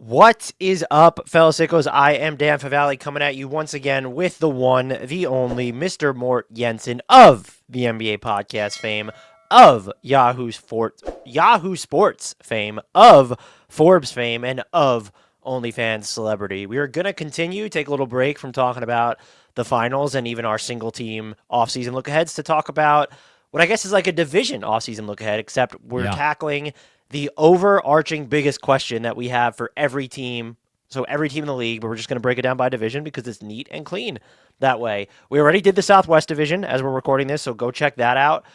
What is up, fellow sickos? I am Dan Favale coming at you once again with the one, the only Mr. Mort Jensen of the NBA podcast fame, of Yahoo Sports fame, of Forbes fame, and of OnlyFans celebrity. We are going to take a little break from talking about the finals and even our single team offseason look aheads to talk about what I guess is like a division offseason look ahead, except we're tackling the overarching biggest question that we have for every team. So every team in the league, but we're just going to break it down by division because it's neat and clean that way. We already did the Southwest division as we're recording this, so go check that out.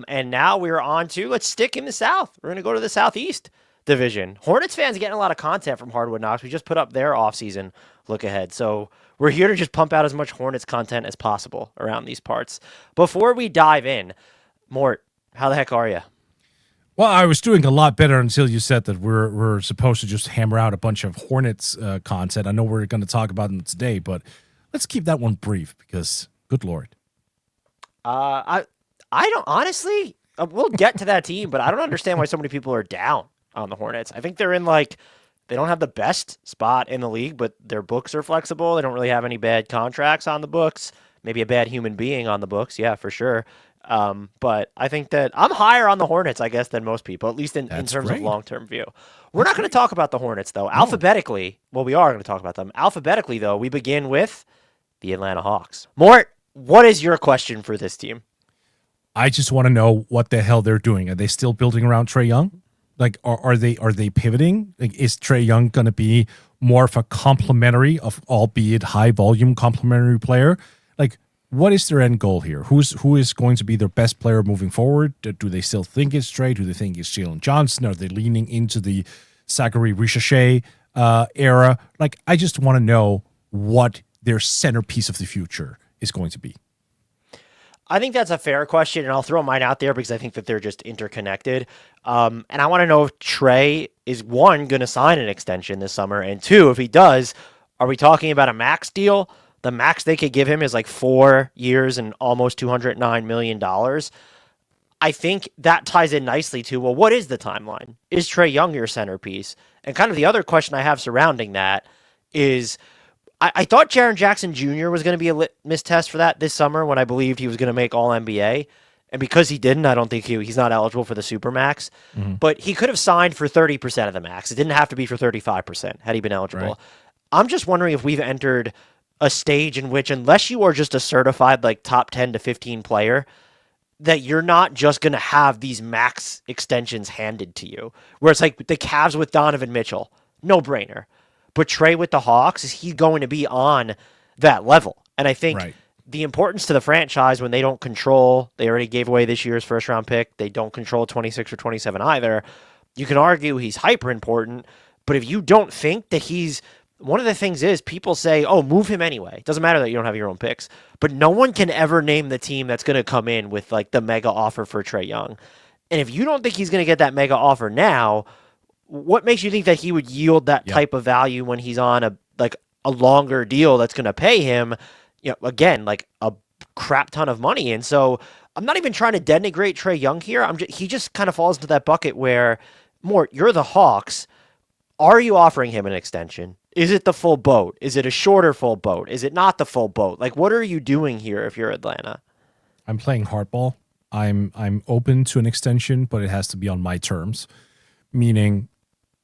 And now we're on to, let's stick in the South. We're going to go to the Southeast division. Hornets fans are getting a lot of content from HardwoodKnocks. We just put up their offseason look ahead. So we're here to just pump out as much Hornets content as possible around these parts. Before we dive in, Mort, how the heck are you? Well, I was doing a lot better until you said that we're supposed to just hammer out a bunch of Hornets content. I know we're going to talk about them today, but let's keep that one brief because, good Lord. I don't honestly. We'll get to that team, but I don't understand why so many people are down on the Hornets. I think they're in they don't have the best spot in the league, but their books are flexible. They don't really have any bad contracts on the books. Maybe a bad human being on the books, yeah, for sure. But I think that I'm higher on the Hornets, I guess, than most people, at least in terms of long-term view. We're not going to talk about the Hornets, though. Alphabetically, well, we are going to talk about them. Alphabetically, though, we begin with the Atlanta Hawks. Mort, what is your question for this team? I just want to know what the hell they're doing. Are they still building around Trae Young? Like, are they pivoting? Like, is Trae Young going to be more of a complementary, albeit high-volume complementary player? Like, what is their end goal here? Who is going to be their best player moving forward? Do they still think it's Trae? Do they think it's Jalen Johnson? Are they leaning into the Zachary Ricochet era? Like, I just want to know what their centerpiece of the future is going to be. I think that's a fair question, and I'll throw mine out there because I think that they're just interconnected. And I want to know if Trae is, one, going to sign an extension this summer, and two, if he does, are we talking about a max deal? The max they could give him is like 4 years and almost $209 million. I think that ties in nicely to, well, what is the timeline? Is Trae Young your centerpiece? And kind of the other question I have surrounding that is, I thought Jaren Jackson Jr. was going to be a litmus test for that this summer when I believed he was going to make All-NBA. And because he didn't, I don't think he's not eligible for the Supermax. Mm-hmm. But he could have signed for 30% of the max. It didn't have to be for 35% had he been eligible. Right. I'm just wondering if we've entered a stage in which, unless you are just a certified top 10 to 15 player, that you're not just going to have these max extensions handed to you. Where it's like the Cavs with Donovan Mitchell, no brainer. But Trae with the Hawks, is he going to be on that level? And I think the importance to the franchise when they don't control, they already gave away this year's first round pick, they don't control 26 or 27 either. You can argue he's hyper important, but if you don't think that he's, one of the things is people say, oh, move him anyway. It doesn't matter that you don't have your own picks. But no one can ever name the team that's going to come in with the mega offer for Trae Young. And if you don't think he's going to get that mega offer now, what makes you think that he would yield that type of value when he's on a longer deal that's going to pay him, again, a crap ton of money? And so I'm not even trying to denigrate Trae Young here. He just kind of falls into that bucket where, Mort, you're the Hawks. Are you offering him an extension? Is it the full boat? Is it a shorter full boat? Is it not the full boat? What are you doing here if you're Atlanta? I'm playing hardball. I'm open to an extension, but it has to be on my terms. Meaning,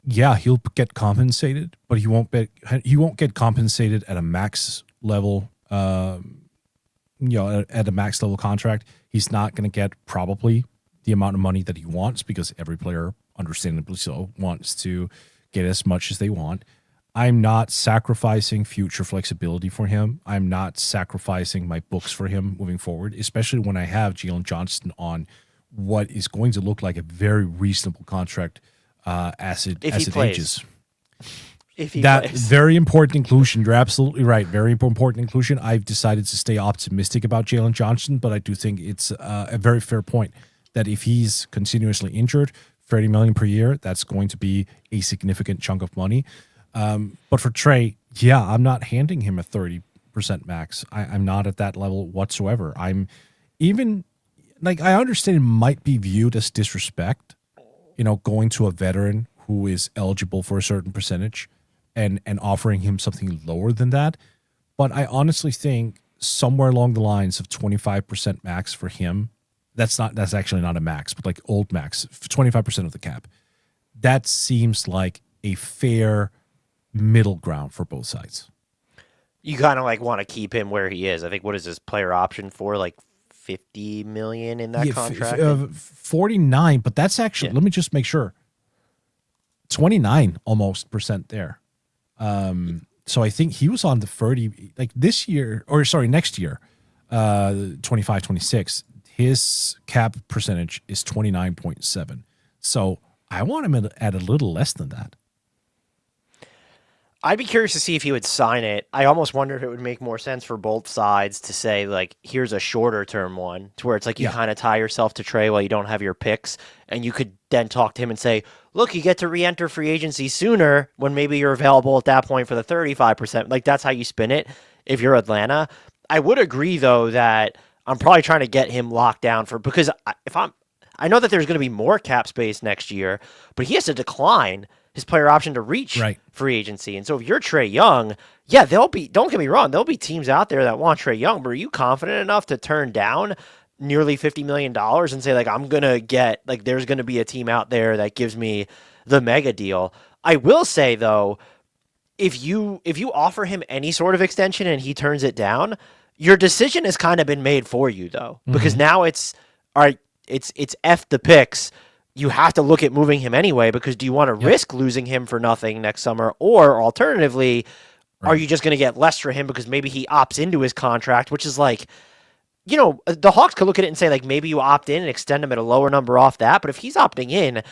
yeah, he'll get compensated, but he won't get compensated at a max level. At a max level contract, he's not going to get probably the amount of money that he wants because every player, understandably so, wants to get as much as they want. I'm not sacrificing future flexibility for him. I'm not sacrificing my books for him moving forward, especially when I have Jalen Johnson on what is going to look like a very reasonable contract as it ages. Very important inclusion. You're absolutely right. Very important inclusion. I've decided to stay optimistic about Jalen Johnson, but I do think it's a very fair point that if he's continuously injured, $30 million per year, that's going to be a significant chunk of money. But for Trae, I'm not handing him a 30% max. I'm not at that level whatsoever. I'm even I understand it might be viewed as disrespect, going to a veteran who is eligible for a certain percentage. and offering him something lower than that. But I honestly think somewhere along the lines of 25% max for him, that's actually not a max, but like old max, 25% of the cap. That seems like a fair middle ground for both sides. You kind of like want to keep him where he is. I think what is his player option for, like 50 million in that contract? 49, but that's actually, let me just make sure. 29 almost percent there. So I think he was on the 30, like this year, or sorry, next year, 25, 26, his cap percentage is 29.7. So I want him at a little less than that. I'd be curious to see if he would sign it. I almost wonder if it would make more sense for both sides to say, like, here's a shorter term one, to where it's like you kind of tie yourself to Trey while you don't have your picks, and you could then talk to him and say, look, you get to re-enter free agency sooner when maybe you're available at that point for the 35%. Like, that's how you spin it if you're Atlanta. I would agree, though, that I'm probably trying to get him locked down because I know that there's going to be more cap space next year, but he has to decline his player option to reach free agency. And so if you're Trae Young, yeah, don't get me wrong, there'll be teams out there that want Trae Young, but are you confident enough to turn down nearly $50 million and say, like, I'm going to get, like, there's going to be a team out there that gives me the mega deal? I will say, though, if you offer him any sort of extension and he turns it down, your decision has kind of been made for you, though, because now it's, all right, it's F the picks. You have to look at moving him anyway, because do you want to risk losing him for nothing next summer? Or alternatively, are you just going to get less for him because maybe he opts into his contract, which is like, you know, the Hawks could look at it and say, like, maybe you opt in and extend him at a lower number off that. But if he's opting in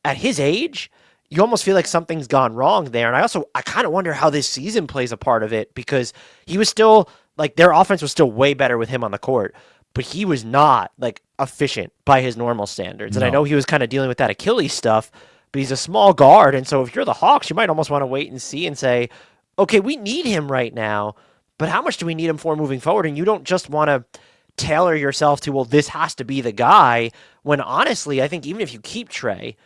at his age, you almost feel like something's gone wrong there. And I kind of wonder how this season plays a part of it, because he was still, like, their offense was still way better with him on the court, but he was not, like, efficient by his normal standards. And I know he was kind of dealing with that Achilles stuff, but he's a small guard. And so if you're the Hawks, you might almost want to wait and see and say, okay, we need him right now, but how much do we need him for moving forward? And you don't just want to tailor yourself to, well, this has to be the guy, when honestly, I think even if you keep Trae,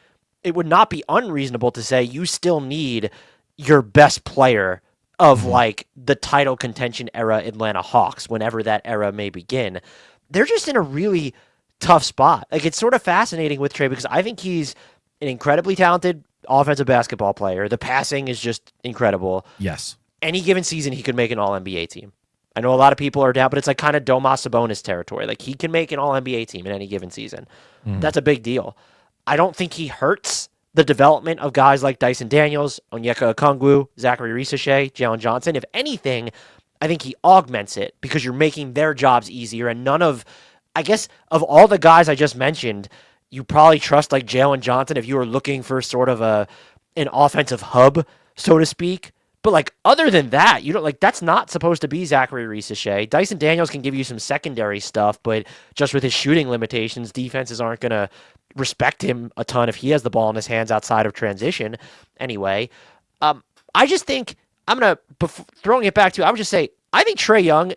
it would not be unreasonable to say you still need your best player of like the title contention era Atlanta Hawks, whenever that era may begin. They're just in a really tough spot. Like, it's sort of fascinating with Trae because I think he's an incredibly talented offensive basketball player. The passing is just incredible. Yes. Any given season, he could make an All-NBA team. I know a lot of people are down, but it's like kind of Domas Sabonis territory. Like, he can make an All-NBA team in any given season. That's a big deal. I don't think he hurts the development of guys like Dyson Daniels, Onyeka Okongwu, Zachary Risachet, Jalen Johnson. If anything, I think he augments it because you're making their jobs easier, and none of, I guess, of all the guys I just mentioned, you probably trust like Jalen Johnson if you were looking for sort of an offensive hub, so to speak. But like, other than that, you don't, like, that's not supposed to be Zachary Risachet. Dyson Daniels can give you some secondary stuff, but just with his shooting limitations, defenses aren't going to respect him a ton if he has the ball in his hands outside of transition. Anyway, I just think throwing it back to you, I would just say, I think Trae Young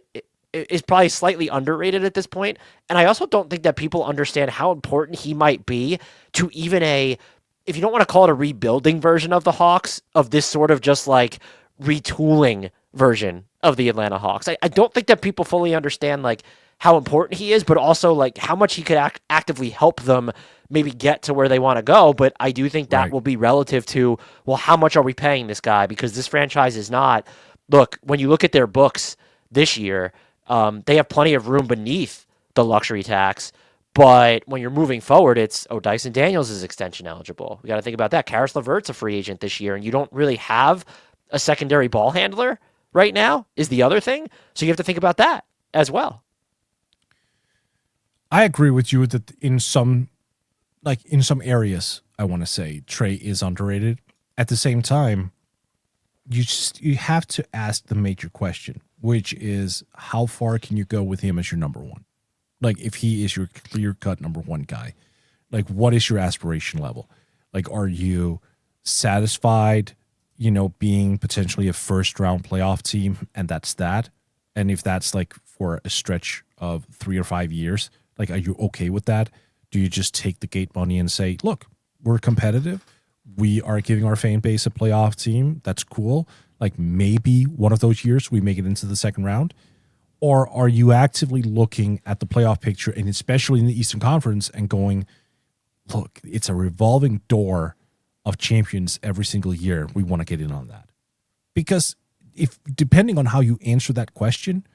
is probably slightly underrated at this point. And I also don't think that people understand how important he might be to even if you don't want to call it a rebuilding version of the Hawks, of this sort of just like retooling version of the Atlanta Hawks. I don't think that people fully understand like how important he is, but also like how much he could actively help them maybe get to where they want to go. But I do think that will be relative to, well, how much are we paying this guy? Because this franchise is not, look, when you look at their books this year, they have plenty of room beneath the luxury tax. But when you're moving forward, it's, Dyson Daniels is extension eligible. We got to think about that. Karis LeVert's a free agent this year, and you don't really have a secondary ball handler right now, is the other thing. So you have to think about that as well. I agree with you that in some areas, I want to say Trae is underrated. At the same time, you have to ask the major question, which is, how far can you go with him as your number one? Like, if he is your clear-cut number one guy, like, what is your aspiration level? Like, are you satisfied, being potentially a first-round playoff team, and that's that? And if that's, like, for a stretch of 3 or 5 years, like, are you okay with that? Do you just take the gate money and say, look, we're competitive. we are giving our fan base a playoff team. That's cool. Like maybe one of those years we make it into the second round. Or are you actively looking at the playoff picture, and especially in the Eastern Conference, and going, look, it's a revolving door of champions every single year. We want to get in on that. Because if depending on how you answer that question,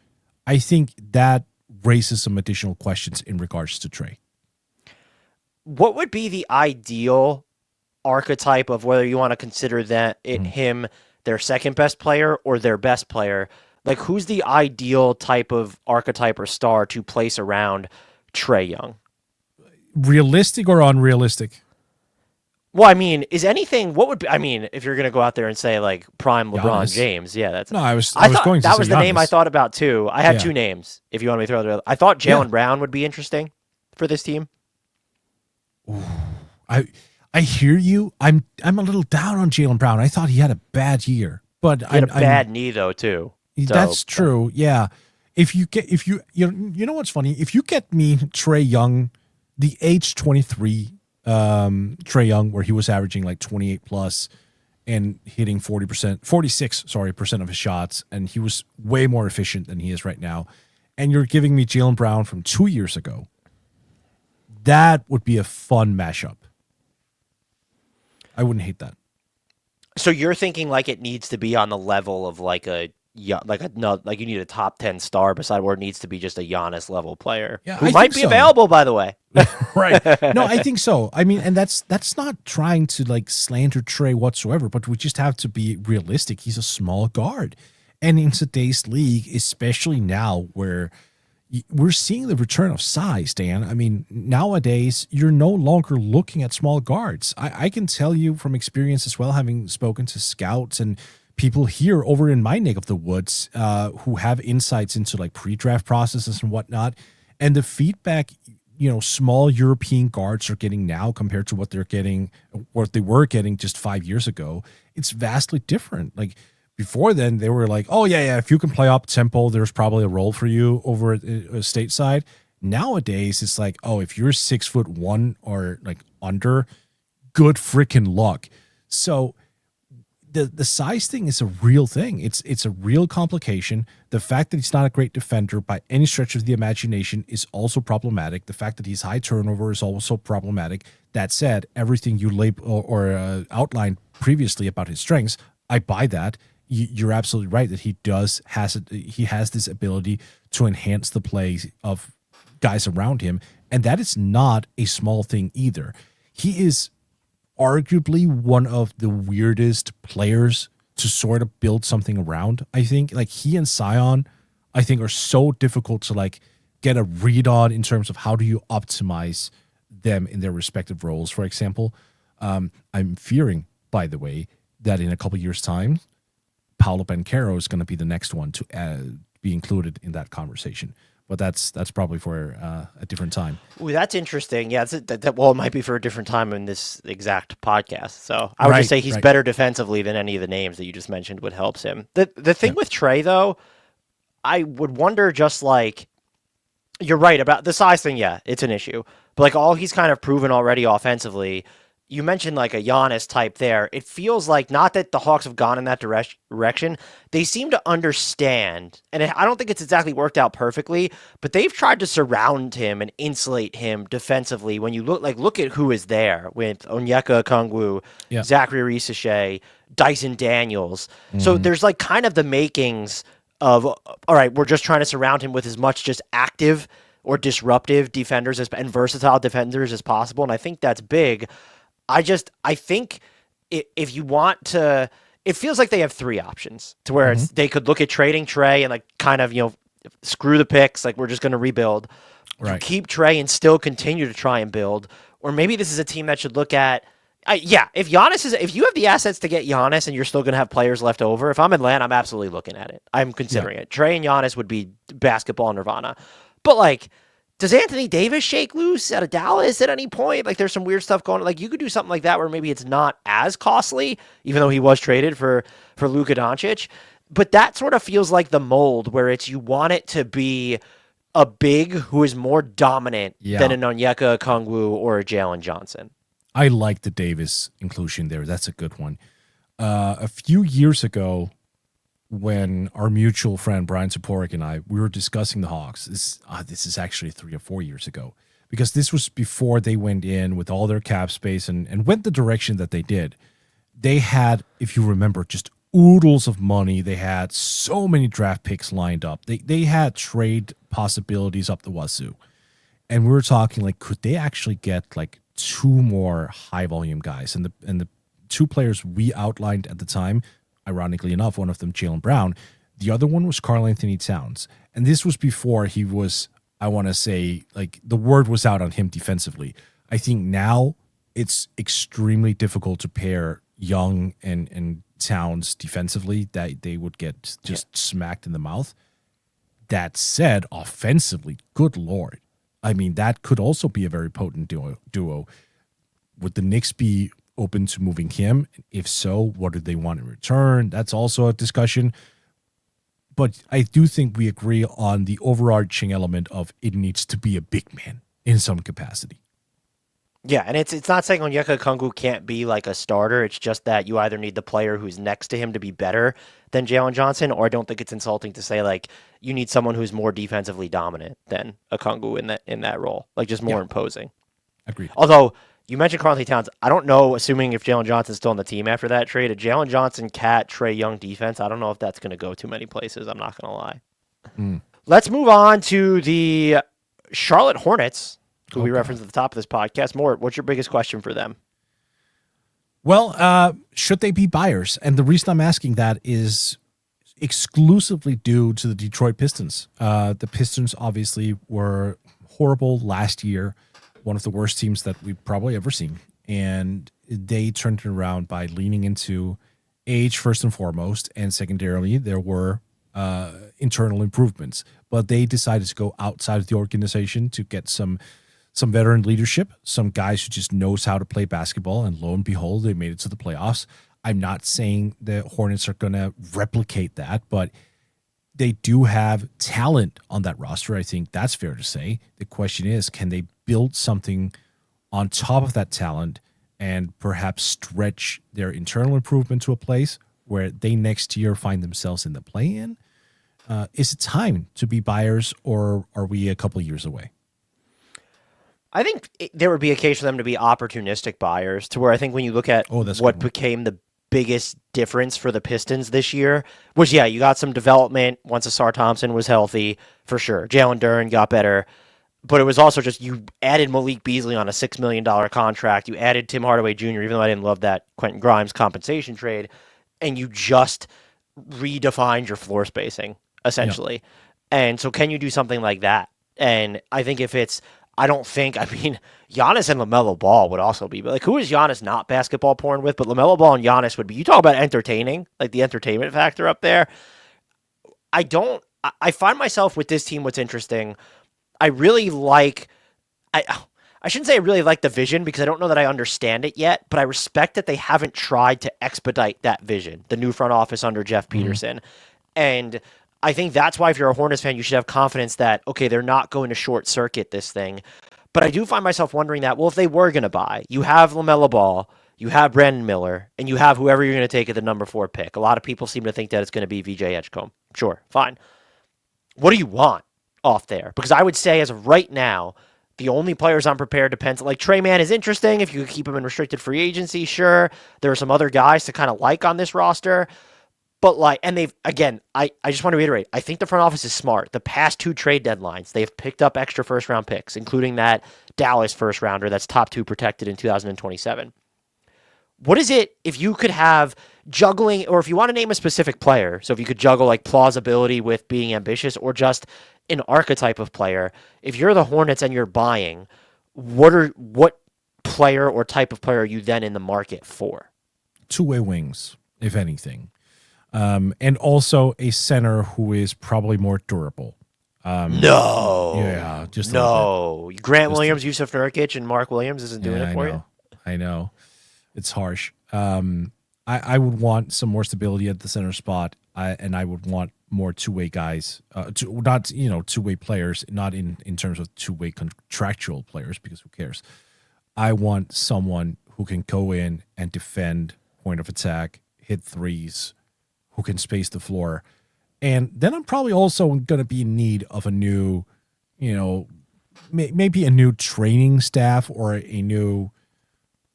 I think that raises some additional questions in regards to Trey. What would be the ideal archetype of whether you want to consider him their second best player or their best player? Like, who's the ideal type of archetype or star to place around Trey Young? Realistic or unrealistic? Well, I mean, is anything? What would be? I mean, if you're gonna go out there and say like prime LeBron Giannis. James, yeah, that's. No, I thought going to that say was the name Giannis. I thought about too. I had two names. If you want me to throw the, I thought Jaylen Brown would be interesting for this team. Ooh, I hear you. I'm a little down on Jaylen Brown. I thought he had a bad year, but He had a bad knee though too. That's true. Yeah. If you know what's funny? If you get me Trey Young, the age 23 Trey Young, where he was averaging like 28 plus and hitting 46% of his shots, and he was way more efficient than he is right now, and you're giving me Jaylen Brown from 2 years ago, that would be a fun mashup. I wouldn't hate that. So you're thinking like it needs to be on the level of like you need a top 10 star beside where it needs to be just a Giannis level player who might be available, by the way. Right. No, I think so. I mean, and that's not trying to like slander Trey whatsoever, but we just have to be realistic. He's a small guard. And in today's league, especially now where we're seeing the return of size, Dan. I mean, nowadays, you're no longer looking at small guards. I can tell you from experience as well, having spoken to scouts and people here over in my neck of the woods who have insights into like pre-draft processes and whatnot. And the feedback, small European guards are getting now compared to what they were getting just 5 years ago, it's vastly different. Like, before then, they were like, oh, yeah, if you can play up tempo, there's probably a role for you over at stateside. Nowadays, it's like, oh, if you're 6'1" or like under, good freaking luck. So the size thing is a real thing. It's a real complication. The fact that he's not a great defender by any stretch of the imagination is also problematic. The fact that he's high turnover is also problematic. That said, everything you outlined previously about his strengths, I buy that. You're absolutely right that he has this ability to enhance the play of guys around him, and that is not a small thing either. He is arguably one of the weirdest players to sort of build something around. I think like he and Zion, I think, are so difficult to like get a read on in terms of how do you optimize them in their respective roles. For example, I'm fearing, by the way, that in a couple years' time, Paolo Banchero is going to be the next one to be included in that conversation. But that's probably for a different time. Ooh, that's interesting. Yeah, it might be for a different time in this exact podcast. So I would just say he's better defensively than any of the names that you just mentioned would helps him. The thing with Trey, though, I would wonder just like, you're right about the size thing. Yeah, it's an issue. But like all he's kind of proven already offensively, you mentioned like a Giannis type there. It feels like not that the Hawks have gone in that direction. They seem to understand, and I don't think it's exactly worked out perfectly, but they've tried to surround him and insulate him defensively. When you look at who is there with Onyeka Okongwu, Zachary Risachet, Dyson Daniels. Mm-hmm. So there's like kind of the makings of, all right, we're just trying to surround him with as much just active or disruptive defenders and versatile defenders as possible. And I think that's big. I think if you want to, it feels like they have three options to where they could look at trading Trey and like kind of, screw the picks. Like we're just going to rebuild, right? Keep Trey and still continue to try and build. Or maybe this is a team that should look at, if you have the assets to get Giannis and you're still going to have players left over, if I'm Atlanta, I'm absolutely looking at it. I'm considering it. Trey and Giannis would be basketball nirvana. But like, does Anthony Davis shake loose out of Dallas at any point? Like, there's some weird stuff going on. Like, you could do something like that where maybe it's not as costly, even though he was traded for Luka Doncic. But that sort of feels like the mold where it's you want it to be a big who is more dominant than an Onyeka Okongwu or a Jalen Johnson. I like the Davis inclusion there. That's a good one. A few years ago, when our mutual friend Brian Saporik and we were discussing the Hawks, this is actually 3 or 4 years ago, because this was before they went in with all their cap space and went the direction that they did. They had, if you remember, just oodles of money. They had so many draft picks lined up. They had trade possibilities up the wazoo. And we were talking like, could they actually get like 2 more high volume guys? And the 2 players we outlined at the time, ironically enough, one of them Jaylen Brown, the other one was Karl Anthony Towns. And this was before he was, I want to say, like the word was out on him defensively. I think now it's extremely difficult to pair Young and Towns defensively, that they would get just smacked in the mouth. That said, offensively, good Lord. I mean, that could also be a very potent duo. Would the Knicks be open to moving him? If so, what do they want in return? That's also a discussion. But I do think we agree on the overarching element of it needs to be a big man in some capacity. Yeah, and it's not saying Onyeka Okongwu can't be like a starter. It's just that you either need the player who's next to him to be better than Jalen Johnson, or I don't think it's insulting to say like you need someone who's more defensively dominant than Okongwu in that role, like just more imposing. Agreed. Although you mentioned Karl Anthony Towns, I don't know. Assuming if Jalen Johnson's still on the team after that trade, a Jalen Johnson, Cat, Trae Young defense, I don't know if that's going to go too many places. I'm not going to lie. Let's move on to the Charlotte Hornets, who we referenced at the top of this podcast. Mort, what's your biggest question for them? Well, should they be buyers? And the reason I'm asking that is exclusively due to the Detroit Pistons. The Pistons obviously were horrible last year, one of the worst teams that we've probably ever seen. And they turned it around by leaning into age first and foremost, and secondarily, there were internal improvements. But they decided to go outside of the organization to get some veteran leadership, some guys who just knows how to play basketball, and lo and behold, they made it to the playoffs. I'm not saying the Hornets are going to replicate that, but they do have talent on that roster. I think that's fair to say. The question is, can they build something on top of that talent and perhaps stretch their internal improvement to a place where they next year find themselves in the play-in? Is it time to be buyers, or are we a couple of years away? I think there would be a case for them to be opportunistic buyers, to where I think when you look at what became the biggest difference for the Pistons this year was, you got some development once Asar Thompson was healthy, for sure. Jalen Duren got better. But it was also just you added Malik Beasley on a $6 million contract. You added Tim Hardaway Jr., even though I didn't love that Quentin Grimes compensation trade. And you just redefined your floor spacing, essentially. Yeah. And so can you do something like that? And I think Giannis and LaMelo Ball would also be, but like, who is Giannis not basketball porn with? But LaMelo Ball and Giannis would be, you talk about entertaining, like the entertainment factor up there. I find myself with this team, what's interesting, I really like, I shouldn't say I really like the vision, because I don't know that I understand it yet, but I respect that they haven't tried to expedite that vision, the new front office under Jeff Peterson. And I think that's why, if you're a Hornets fan, you should have confidence that, okay, they're not going to short circuit this thing. But I do find myself wondering that, well, if they were going to buy, you have LaMelo Ball, you have Brandon Miller, and you have whoever you're going to take at the number 4 pick. A lot of people seem to think that it's going to be VJ Edgecombe. Sure, fine. What do you want off there? Because I would say, as of right now, the only players I'm prepared to pencil, like Trey Mann is interesting. If you could keep him in restricted free agency, sure. There are some other guys to kind of like on this roster. But like, and they've, again, I just want to reiterate, I think the front office is smart. The past 2 trade deadlines, they've picked up extra first round picks, including that Dallas first rounder that's top 2 protected in 2027. What is it, if you could have juggling, or if you want to name a specific player, so if you could juggle like plausibility with being ambitious, or just an archetype of player, if you're the Hornets and you're buying, what player or type of player are you then in the market for? Two-way wings, if anything. And also a center who is probably more durable. No. Yeah, just no. Grant Williams, Yusuf Nurkic, and Mark Williams isn't doing it for you? I know. It's harsh. I would want some more stability at the center spot, and I would want more two-way guys, not two-way players, not in terms of two-way contractual players, because who cares? I want someone who can go in and defend point of attack, hit threes, who can space the floor. And then I'm probably also going to be in need of a new, maybe a new training staff or a new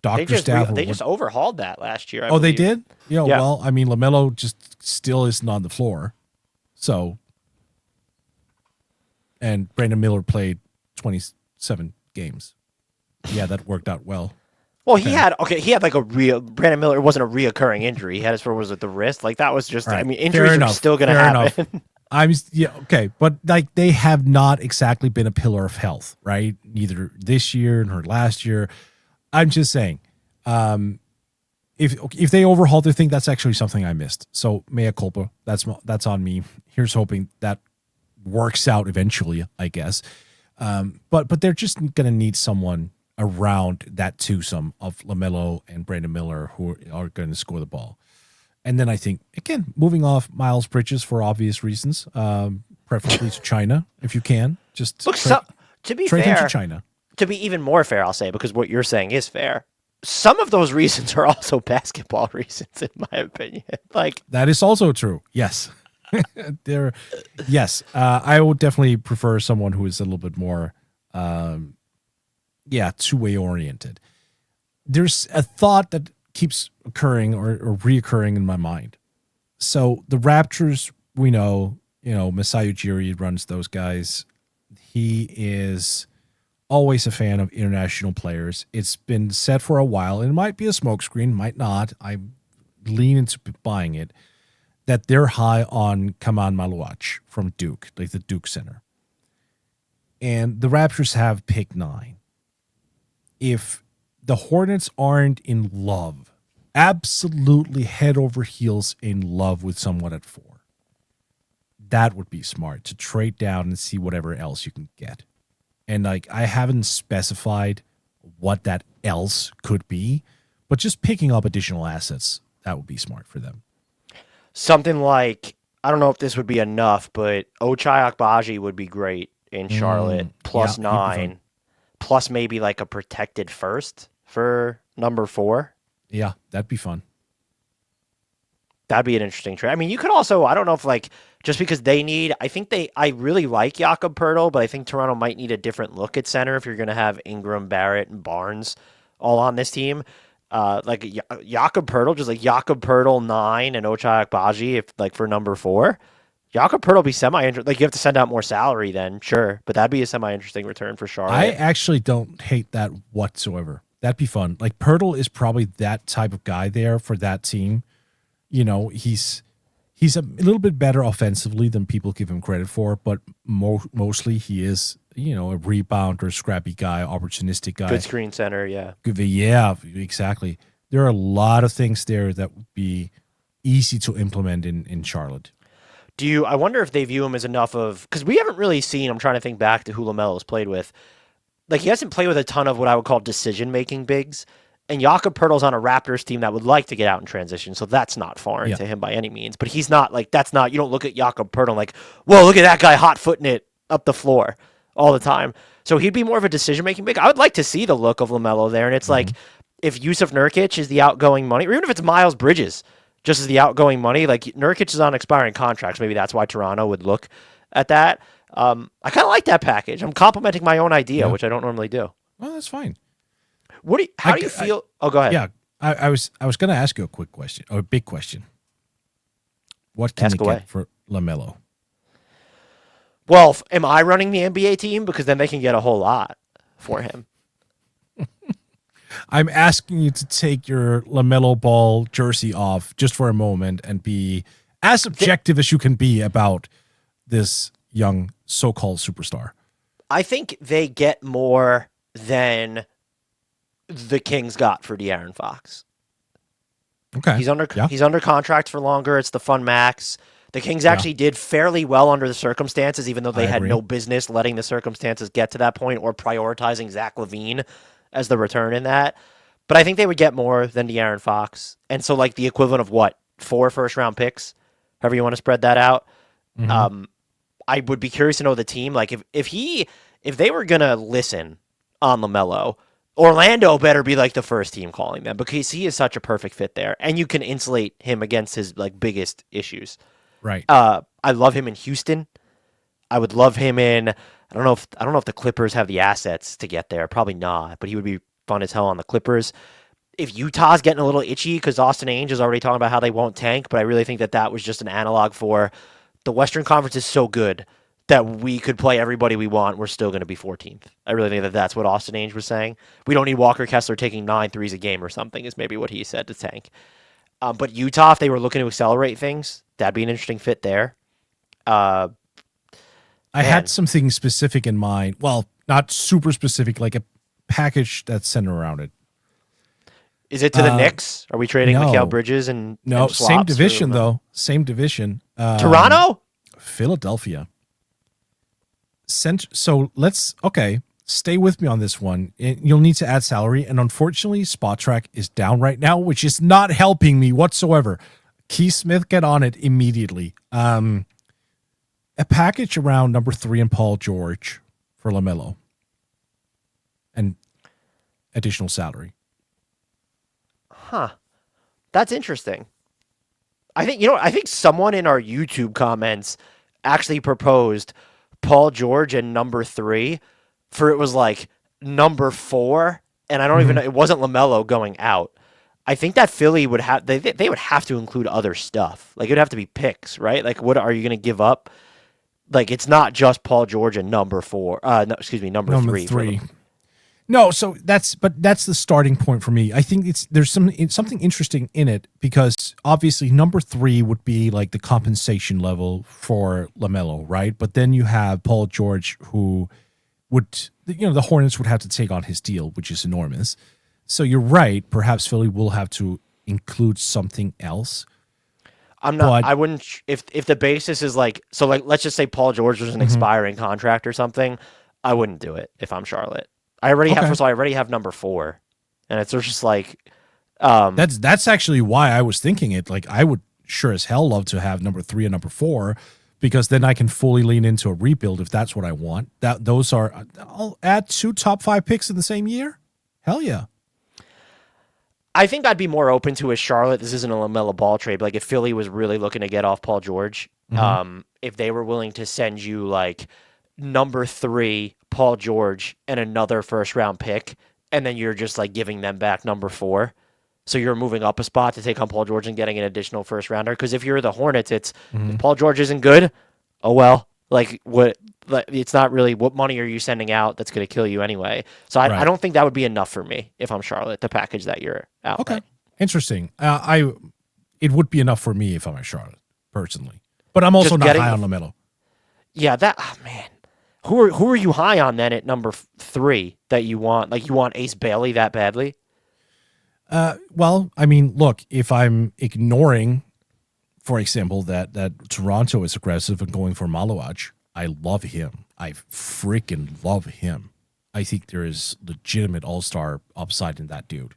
doctor staff. They just overhauled that last year. I they believe. did? Yeah. Well, I mean, LaMelo just still isn't on the floor. So, and Brandon Miller played 27 games. Yeah, that worked out well. Well, he had like Brandon Miller. It wasn't a reoccurring injury. He had was it the wrist? Like that was just. Right. I mean, injuries are still going to happen. But like they have not exactly been a pillar of health, right? Neither this year nor last year. I'm just saying, if they overhaul their thing, that's actually something I missed. So mea culpa. That's on me. Here's hoping that works out eventually, I guess. But they're just going to need someone around that twosome of LaMelo and Brandon Miller who are going to score the ball. And then I think, again, moving off Miles Bridges for obvious reasons, preferably to China, if you can. Just to be fair, to China. To be even more fair, I'll say, because what you're saying is fair. Some of those reasons are also basketball reasons, in my opinion. Like that is also true. Yes. I would definitely prefer someone who is a little bit more two-way oriented. There's a thought that keeps occurring or reoccurring in my mind. So the Raptors, we know, Masai Ujiri runs those guys. He is always a fan of international players. It's been said for a while, and it might be a smokescreen, might not. I lean into buying it, that they're high on Kaman Maluach from Duke, like the Duke Center. And the Raptors have pick 9. If the Hornets aren't in love, absolutely head over heels in love with someone at 4, that would be smart to trade down and see whatever else you can get. And like I haven't specified what that else could be, but just picking up additional assets, that would be smart for them. Something like, I don't know if this would be enough, but Ochai Agbaji would be great in Charlotte, plus 9, plus maybe like a protected first for number 4. Yeah, that'd be fun. That'd be an interesting trade. I mean, you could also, I don't know if like, just because I really like Jakob Poeltl, but I think Toronto might need a different look at center if you're going to have Ingram, Barrett, and Barnes all on this team. Like Jakob Poeltl, just like Jakob Poeltl 9 and Ochai Agbaji, if like for number 4. Jakob Poeltl be semi-interesting. Like you have to send out more salary then, sure, but that'd be a semi-interesting return for Charlotte. I actually don't hate that whatsoever. That'd be fun. Like Poeltl is probably that type of guy there for that team. He's a little bit better offensively than people give him credit for, but mostly he is, a rebounder, scrappy guy, opportunistic guy. Good screen center, yeah. Yeah, exactly. There are a lot of things there that would be easy to implement in Charlotte. I wonder if they view him as enough of, because we haven't really seen, I'm trying to think back to who LaMelo's played with. Like he hasn't played with a ton of what I would call decision-making bigs. And Jakob Poeltl's on a Raptors team that would like to get out in transition, so that's not foreign to him by any means. But he's not like, you don't look at Jakob Poeltl like, whoa, look at that guy hot-footing it up the floor all the time. So he'd be more of a decision-making big. I would like to see the look of LaMelo there, and it's like, if Yusuf Nurkic is the outgoing money, or even if it's Miles Bridges just as the outgoing money, like Nurkic is on expiring contracts, maybe that's why Toronto would look at that. I kind of like that package. I'm complimenting my own idea, which I don't normally do. Well, that's fine. How do you feel? Go ahead. Yeah, I was going to ask you a quick question, or a big question. What can they get for LaMelo? Well, am I running the NBA team? Because then they can get a whole lot for him. I'm asking you to take your LaMelo Ball jersey off just for a moment and be as objective as you can be about this young so-called superstar. I think they get more than the Kings got for De'Aaron Fox. Okay. He's under contract for longer. It's the fun max. The Kings actually did fairly well under the circumstances, even though they had no business letting the circumstances get to that point or prioritizing Zach LaVine as the return in that. But I think they would get more than De'Aaron Fox. And so like the equivalent of 4 first-round picks, however you want to spread that out. Mm-hmm. I would be curious to know the team. Like if they were going to listen on LaMelo, Orlando better be like the first team calling them because he is such a perfect fit there, and you can insulate him against his like biggest issues. Right. I love him in Houston. I would love him in. I don't know if the Clippers have the assets to get there. Probably not, but he would be fun as hell on the Clippers. If Utah's getting a little itchy because Austin Ainge is already talking about how they won't tank, but I really think that that was just an analog for the Western Conference is so good that we could play everybody we want. We're still going to be 14th. I really think that that's what Austin Ainge was saying. We don't need Walker Kessler taking 9 threes a game or something is maybe what he said to tank. But Utah, if they were looking to accelerate things, that'd be an interesting fit there. Uh, I Man. had something specific in mind. Well, not super specific, like a package that's centered around it. Is it to the Knicks? Are we trading no. Mikal Bridges and No, and same swaps division for, though. Same division. Toronto? Philadelphia. So let's stay with me on this one. You'll need to add salary, and unfortunately, Spot Track is down right now, which is not helping me whatsoever. Keith Smith, get on it immediately. A package around number 3 and Paul George for LaMelo, and additional salary. Huh. That's interesting. I think someone in our YouTube comments actually proposed Paul George and number 3 for it was like number 4, and I don't even know, it wasn't LaMelo going out. I think that Philly would have they would have to include other stuff. Like it would have to be picks, right? Like what are you going to give up? Like it's not just Paul George and number 4. No, excuse me, number 3. for them. No, so that's the starting point for me. I think there's something interesting in it because obviously number 3 would be like the compensation level for LaMelo, right? But then you have Paul George who the Hornets would have to take on his deal, which is enormous. So you're right. Perhaps Philly will have to include something else. I wouldn't if the basis is like so like let's just say Paul George was an expiring contract or something. I wouldn't do it if I'm Charlotte. I already have number 4, and it's just like that's actually why I was thinking it. Like I would sure as hell love to have number 3 and number 4 because then I can fully lean into a rebuild if that's what I want. I'll add 2 top 5 picks in the same year. Hell yeah. I think I'd be more open to a Charlotte. This isn't a LaMelo Ball trade, but like if Philly was really looking to get off Paul George, if they were willing to send you like number 3 Paul George and another first round pick, and then you're just like giving them back number 4. So you're moving up a spot to take on Paul George and getting an additional first rounder. Because if you're the Hornets, if Paul George isn't good, oh well. Like what? Like, it's not really what money are you sending out that's going to kill you anyway. So I don't think that would be enough for me if I'm Charlotte. The package that you're out. Okay, interesting. It would be enough for me if I'm a Charlotte personally, but I'm also not high on LaMelo. Yeah, man. Who are you high on then at number 3 that you want? Like you want Ace Bailey that badly? Well, I mean, look, if I'm ignoring, for example, that Toronto is aggressive and going for Malowach, I love him. I freaking love him. I think there is legitimate all-star upside in that dude.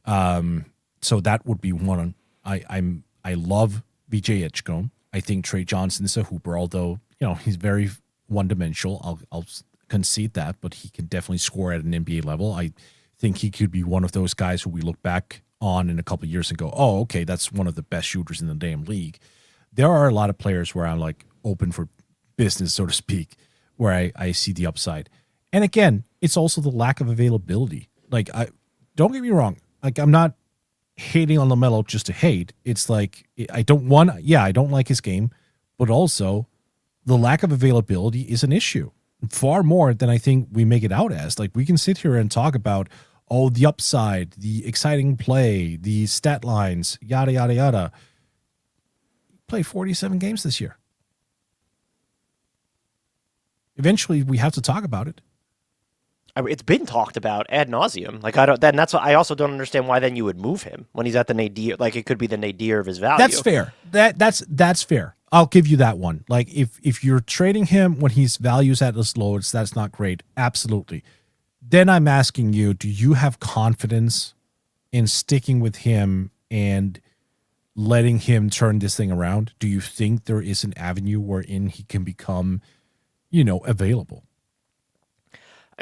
So that would be one. I love BJ Edgecombe. I think Trey Johnson is a hooper, although he's very one-dimensional. I'll concede that, but he can definitely score at an NBA level. I think he could be one of those guys who we look back on in a couple of years and go, oh, okay, that's one of the best shooters in the damn league. There are a lot of players where I'm like open for business, so to speak, where I see the upside. And again, it's also the lack of availability. Like, don't get me wrong. Like, I'm not hating on LaMelo just to hate. It's like, I don't like his game, but also the lack of availability is an issue far more than I think we make it out as. Like, we can sit here and talk about, the upside, the exciting play, the stat lines, yada, yada, yada. Played 47 games this year. Eventually, we have to talk about it. It's been talked about ad nauseum. Like that's what I also don't understand why then you would move him when he's at the nadir. Like it could be the nadir of his value. That's fair. That's fair. I'll give you that one. Like if you're trading him when his value's at his lowest, that's not great. Absolutely. Then I'm asking you, do you have confidence in sticking with him and letting him turn this thing around? Do you think there is an avenue wherein he can become, available?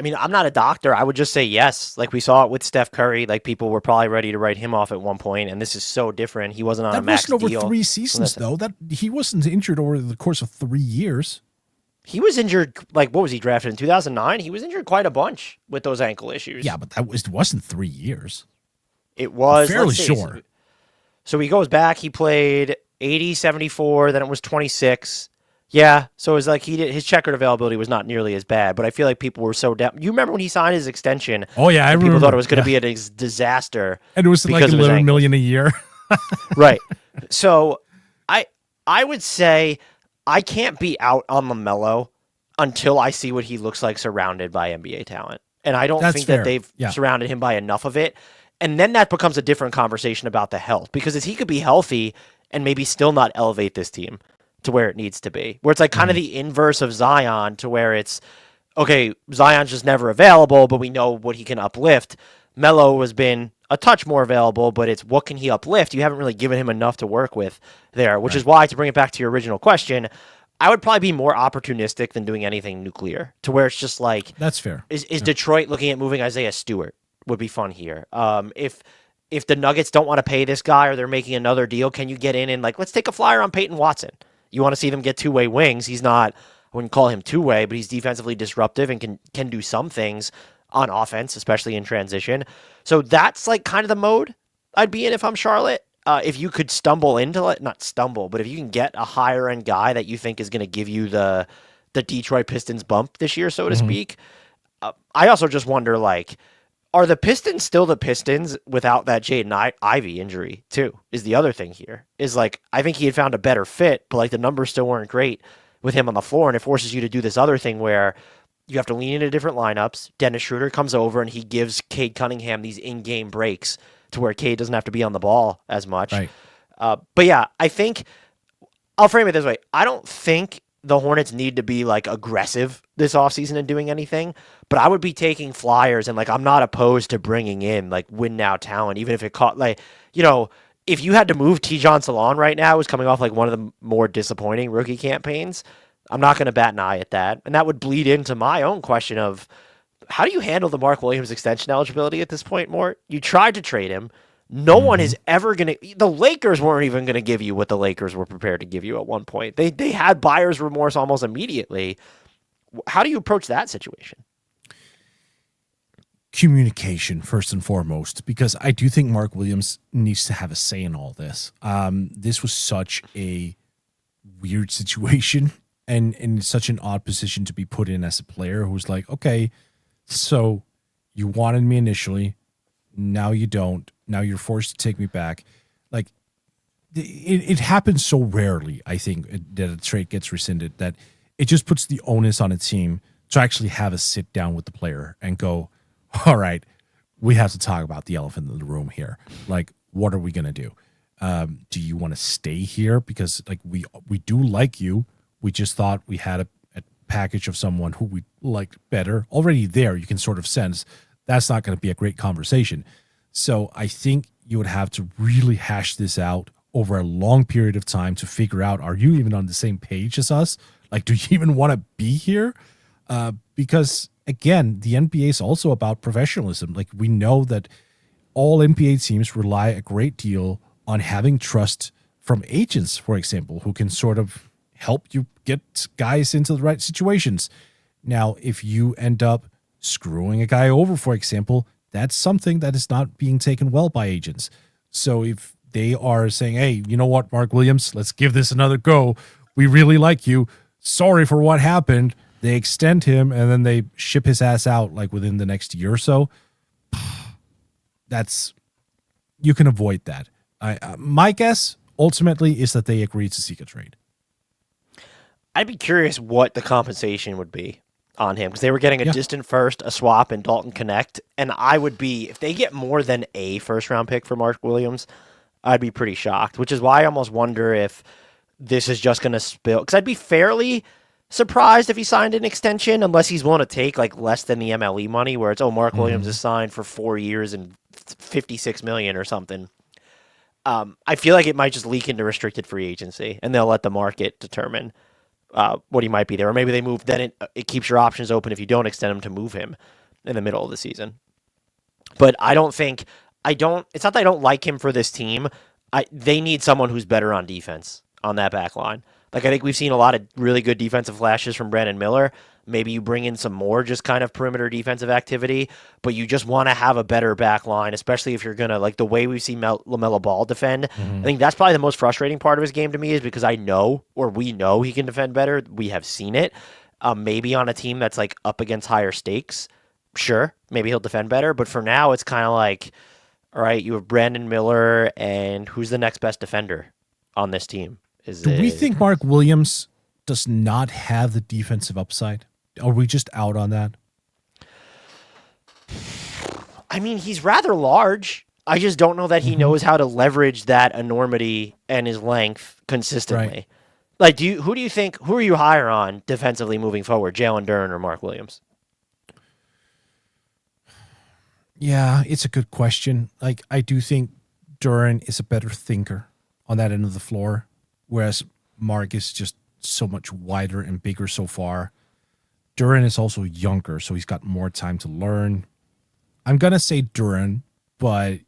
I mean, I'm not a doctor. I would just say yes. Like we saw it with Steph Curry. Like people were probably ready to write him off at one point, and this is so different. He wasn't on a That max wasn't over deal. 3 seasons, though. That he wasn't injured over the course of 3 years. He was injured. Like what was he drafted in 2009? He was injured quite a bunch with those ankle issues. Yeah, but wasn't 3 years. It was Fairly let's see. sure. So he goes back. He played 80, 74. Then it was 26. Yeah, so it was like his checkered availability was not nearly as bad, but I feel like people were so down. You remember when he signed his extension? Oh yeah, I and remember. People thought it was going to be a disaster, and it was like because of his $11 ankles. million a year. Right. So I would say I can't be out on LaMelo until I see what he looks like surrounded by NBA talent, and I don't That's think fair. that they've Yeah. surrounded him by enough of it. And then that becomes a different conversation about the health, because he could be healthy and maybe still not elevate this team to where it needs to be. Where it's like kind of the inverse of Zion, to where it's, okay, Zion's just never available, but we know what he can uplift. Melo has been a touch more available, but it's what can he uplift? You haven't really given him enough to work with there, which is why, to bring it back to your original question, I would probably be more opportunistic than doing anything nuclear, to where it's just like, That's fair. is Detroit looking at moving Isaiah Stewart? Would be fun here. If the Nuggets don't want to pay this guy, or they're making another deal, can you get in and like, let's take a flyer on Peyton Watson? You want to see them get two-way wings. He's not, I wouldn't call him two-way, but he's defensively disruptive and can do some things on offense, especially in transition. So that's like kind of the mode I'd be in if I'm Charlotte. If you could stumble into it, not stumble, but if you can get a higher end guy that you think is going to give you the Detroit Pistons bump this year, so to speak. I also just wonder, like, are the Pistons still the Pistons without that Jaden Ivey injury too? Is the other thing here. Is like, I think he had found a better fit, but like the numbers still weren't great with him on the floor, and it forces you to do this other thing where you have to lean into different lineups. Dennis Schroeder comes over and he gives Cade Cunningham these in-game breaks to where Cade doesn't have to be on the ball as much. Right. But yeah, I think I'll frame it this way. I don't think the Hornets need to be like aggressive this offseason and doing anything, but I would be taking flyers, and like, I'm not opposed to bringing in like win now talent, even if it caught like, if you had to move Tijon Salon right now, who's coming off like one of the more disappointing rookie campaigns, I'm not going to bat an eye at that. And that would bleed into my own question of, how do you handle the Mark Williams extension eligibility at this point, Mort? You tried to trade him. No one is ever going to... The Lakers weren't even going to give you what the Lakers were prepared to give you at one point. They had buyer's remorse almost immediately. How do you approach that situation? Communication, first and foremost, because I do think Mark Williams needs to have a say in all this. This was such a weird situation, and such an odd position to be put in as a player who's like, okay, so you wanted me initially, now you don't. Now you're forced to take me back. Like, it happens so rarely, I think, that a trade gets rescinded, that it just puts the onus on a team to actually have a sit down with the player and go, all right, we have to talk about the elephant in the room here. Like, what are we going to do? Do you want to stay here? Because like we do like you. We just thought we had a package of someone who we liked better. Already there, you can sort of sense that's not going to be a great conversation. So I think you would have to really hash this out over a long period of time to figure out, are you even on the same page as us? Like, do you even want to be here? Because, again, the NBA is also about professionalism. Like, we know that all NBA teams rely a great deal on having trust from agents, for example, who can sort of help you get guys into the right situations. Now, if you end up screwing a guy over, for example, that's something that is not being taken well by agents. So if they are saying, hey, you know what, Mark Williams, let's give this another go. We really like you. Sorry for what happened. They extend him and then they ship his ass out like within the next year or so. You can avoid that. My guess ultimately is that they agreed to seek a trade. I'd be curious what the compensation would be on him, because they were getting a distant first, a swap, and Dalton Connect. And I would be, if they get more than a first round pick for Mark Williams, I'd be pretty shocked, which is why I almost wonder if this is just going to spill. Because I'd be fairly surprised if he signed an extension, unless he's willing to take like less than the MLE money, where it's, Mark Williams is signed for 4 years and $56 million or something. I feel like it might just leak into restricted free agency, and they'll let the market determine what he might be there. Or maybe they move, then it keeps your options open if you don't extend him to move him. in the middle of the season. But I don't think I don't. It's not that I don't like him for this team. They need someone who's better on defense on that back line. Like I think we've seen a lot of really good defensive flashes from Brandon Miller. Maybe you bring in some more just kind of perimeter defensive activity, but you just want to have a better back line, especially if you're going to, like the way we've seen LaMelo Ball defend. I think that's probably the most frustrating part of his game to me is because I know, or we know he can defend better. We have seen it. Maybe on a team that's like up against higher stakes. Sure, maybe he'll defend better, but for now it's kind of like, all right, you have Brandon Miller, and who's the next best defender on this team? Do we think Mark Williams does not have the defensive upside? Are we just out on that? I mean, he's rather large. I just don't know that he knows how to leverage that enormity and his length consistently. Right. Like, who are you higher on defensively moving forward, Jalen Duren or Mark Williams? Yeah, it's a good question. Like, I do think Duren is a better thinker on that end of the floor, whereas Mark is just so much wider and bigger so far. Duren is also younger, so he's got more time to learn. I'm going to say Duren, but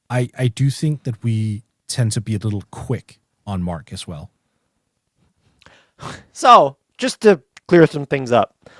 I do think that we tend to be a little quick on Mark as well. So, just to clear some things up,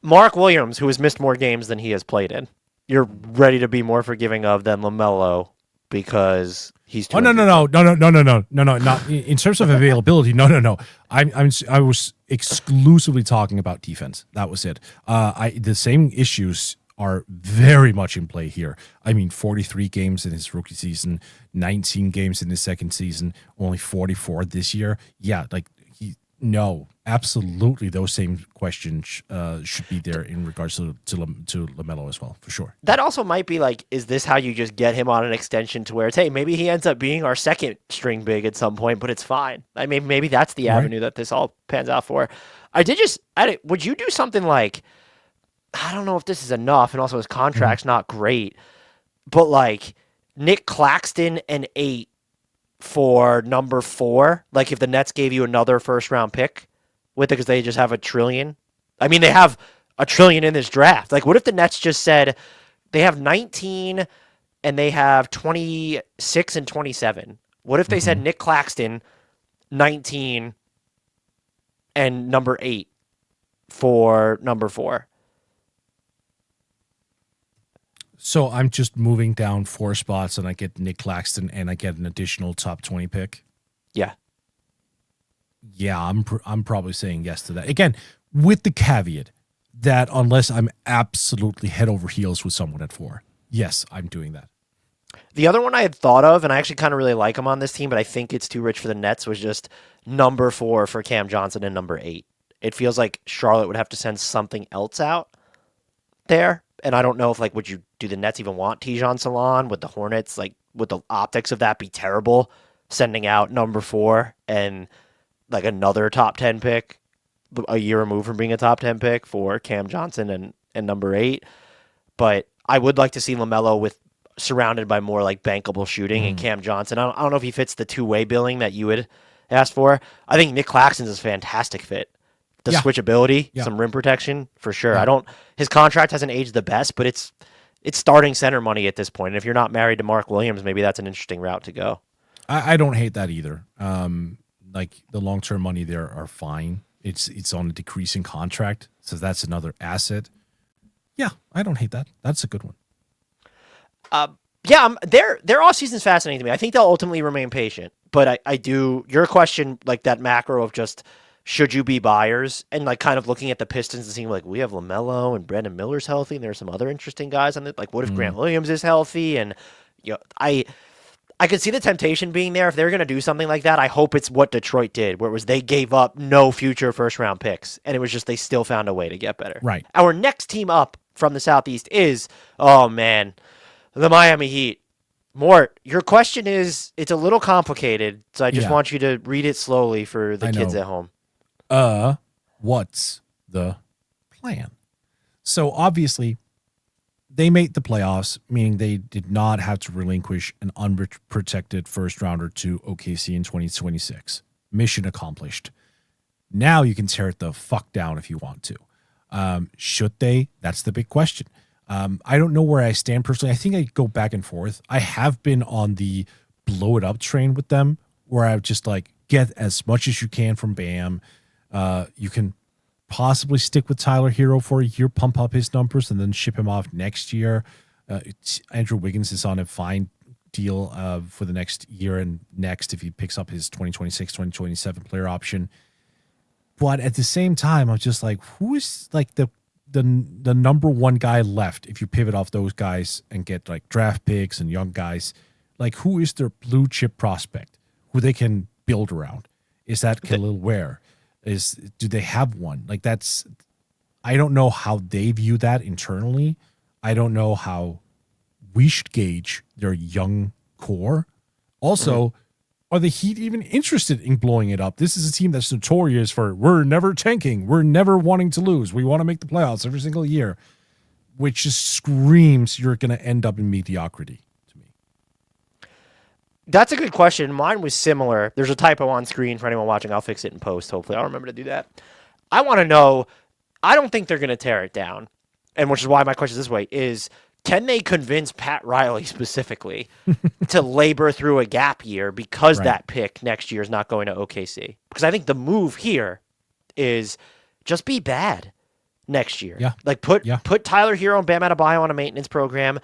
Mark Williams, who has missed more games than he has played in, you're ready to be more forgiving of than LaMelo because he's too no. Not in terms of availability. No. I was exclusively talking about defense. That was it. The same issues are very much in play here. I mean, 43 games in his rookie season, 19 games in his second season, only 44 this year. Yeah, like no, absolutely. Those same questions should be there in regards to LaMelo as well, for sure. That also might be like, is this how you just get him on an extension to where it's, hey, maybe he ends up being our second string big at some point, but it's fine. I mean, maybe that's the avenue that this all pans out for. Would you do something like, I don't know if this is enough, and also his contract's not great, but like Nick Claxton and 8 for number 4, like if the Nets gave you another first round pick with it because they just have $1 trillion. I mean, they have $1 trillion in this draft. Like, what if the Nets just said they have 19 and they have 26 and 27? What if they said Nick Claxton, 19 and number 8 for number 4? So I'm just moving down 4 spots and I get Nick Claxton and I get an additional top 20 pick. Yeah. Yeah, I'm probably saying yes to that. Again, with the caveat that unless I'm absolutely head over heels with someone at 4, yes, I'm doing that. The other one I had thought of, and I actually kind of really like him on this team, but I think it's too rich for the Nets, was just number 4 for Cam Johnson and number 8. It feels like Charlotte would have to send something else out there. And I don't know if, like, do the Nets even want Tijon Salon? Would the Hornets, like, would the optics of that be terrible? Sending out number 4 and, like, another top 10 pick a year removed from being a top 10 pick for Cam Johnson and number 8. But I would like to see LaMelo surrounded by more, like, bankable shooting and Cam Johnson. I don't know if he fits the two-way billing that you would ask for. I think Nick Claxton's is a fantastic fit. The switchability, some rim protection, for sure. Yeah. His contract hasn't aged the best, but it's starting center money at this point. And if you're not married to Mark Williams, maybe that's an interesting route to go. I don't hate that either. Like the long-term money there are fine. It's on a decreasing contract, so that's another asset. Yeah, I don't hate that. That's a good one. Their offseason is fascinating to me. I think they'll ultimately remain patient, but I do. Your question, like that macro of just, should you be buyers, and like kind of looking at the Pistons and seeing like we have LaMelo and Brandon Miller's healthy, and there's some other interesting guys on it. Like, what if Grant Williams is healthy? And I could see the temptation being there if they're going to do something like that. I hope it's what Detroit did, where it was they gave up no future first round picks, and it was just they still found a way to get better. Right. Our next team up from the Southeast is, oh man, the Miami Heat. Mort, your question is, it's a little complicated, so I just want you to read it slowly for the kids at home. What's the plan? So obviously they made the playoffs, meaning they did not have to relinquish an unprotected first rounder to OKC in 2026. Mission accomplished. Now you can tear it the fuck down if you want to. Should they? That's the big question. I don't know where I stand personally. I think I go back and forth. I have been on the blow it up train with them, where I've just like get as much as you can from Bam. You can possibly stick with Tyler Hero for a year, pump up his numbers, and then ship him off next year. Andrew Wiggins is on a fine deal for the next year and next if he picks up his 2026, 2027 player option. But at the same time, I'm just like, who is like the number one guy left if you pivot off those guys and get like draft picks and young guys? Like, who is their blue chip prospect who they can build around? Is that Khalil Ware? Do they have one? Like, that's, I don't know how they view that internally. I don't know how we should gauge their young core. Also, are the Heat even interested in blowing it up? This is a team that's notorious for, we're never tanking. We're never wanting to lose. We want to make the playoffs every single year, which just screams you're going to end up in mediocrity to me. That's a good question. Mine was similar. There's a typo on screen for anyone watching. I'll fix it in post, hopefully. I'll remember to do that. I want to know, I don't think they're going to tear it down, and which is why my question is this way, is can they convince Pat Riley specifically to labor through a gap year because that pick next year is not going to OKC? Because I think the move here is just be bad next year. Yeah. Like put Tyler Hero and Bam Adebayo on a maintenance program.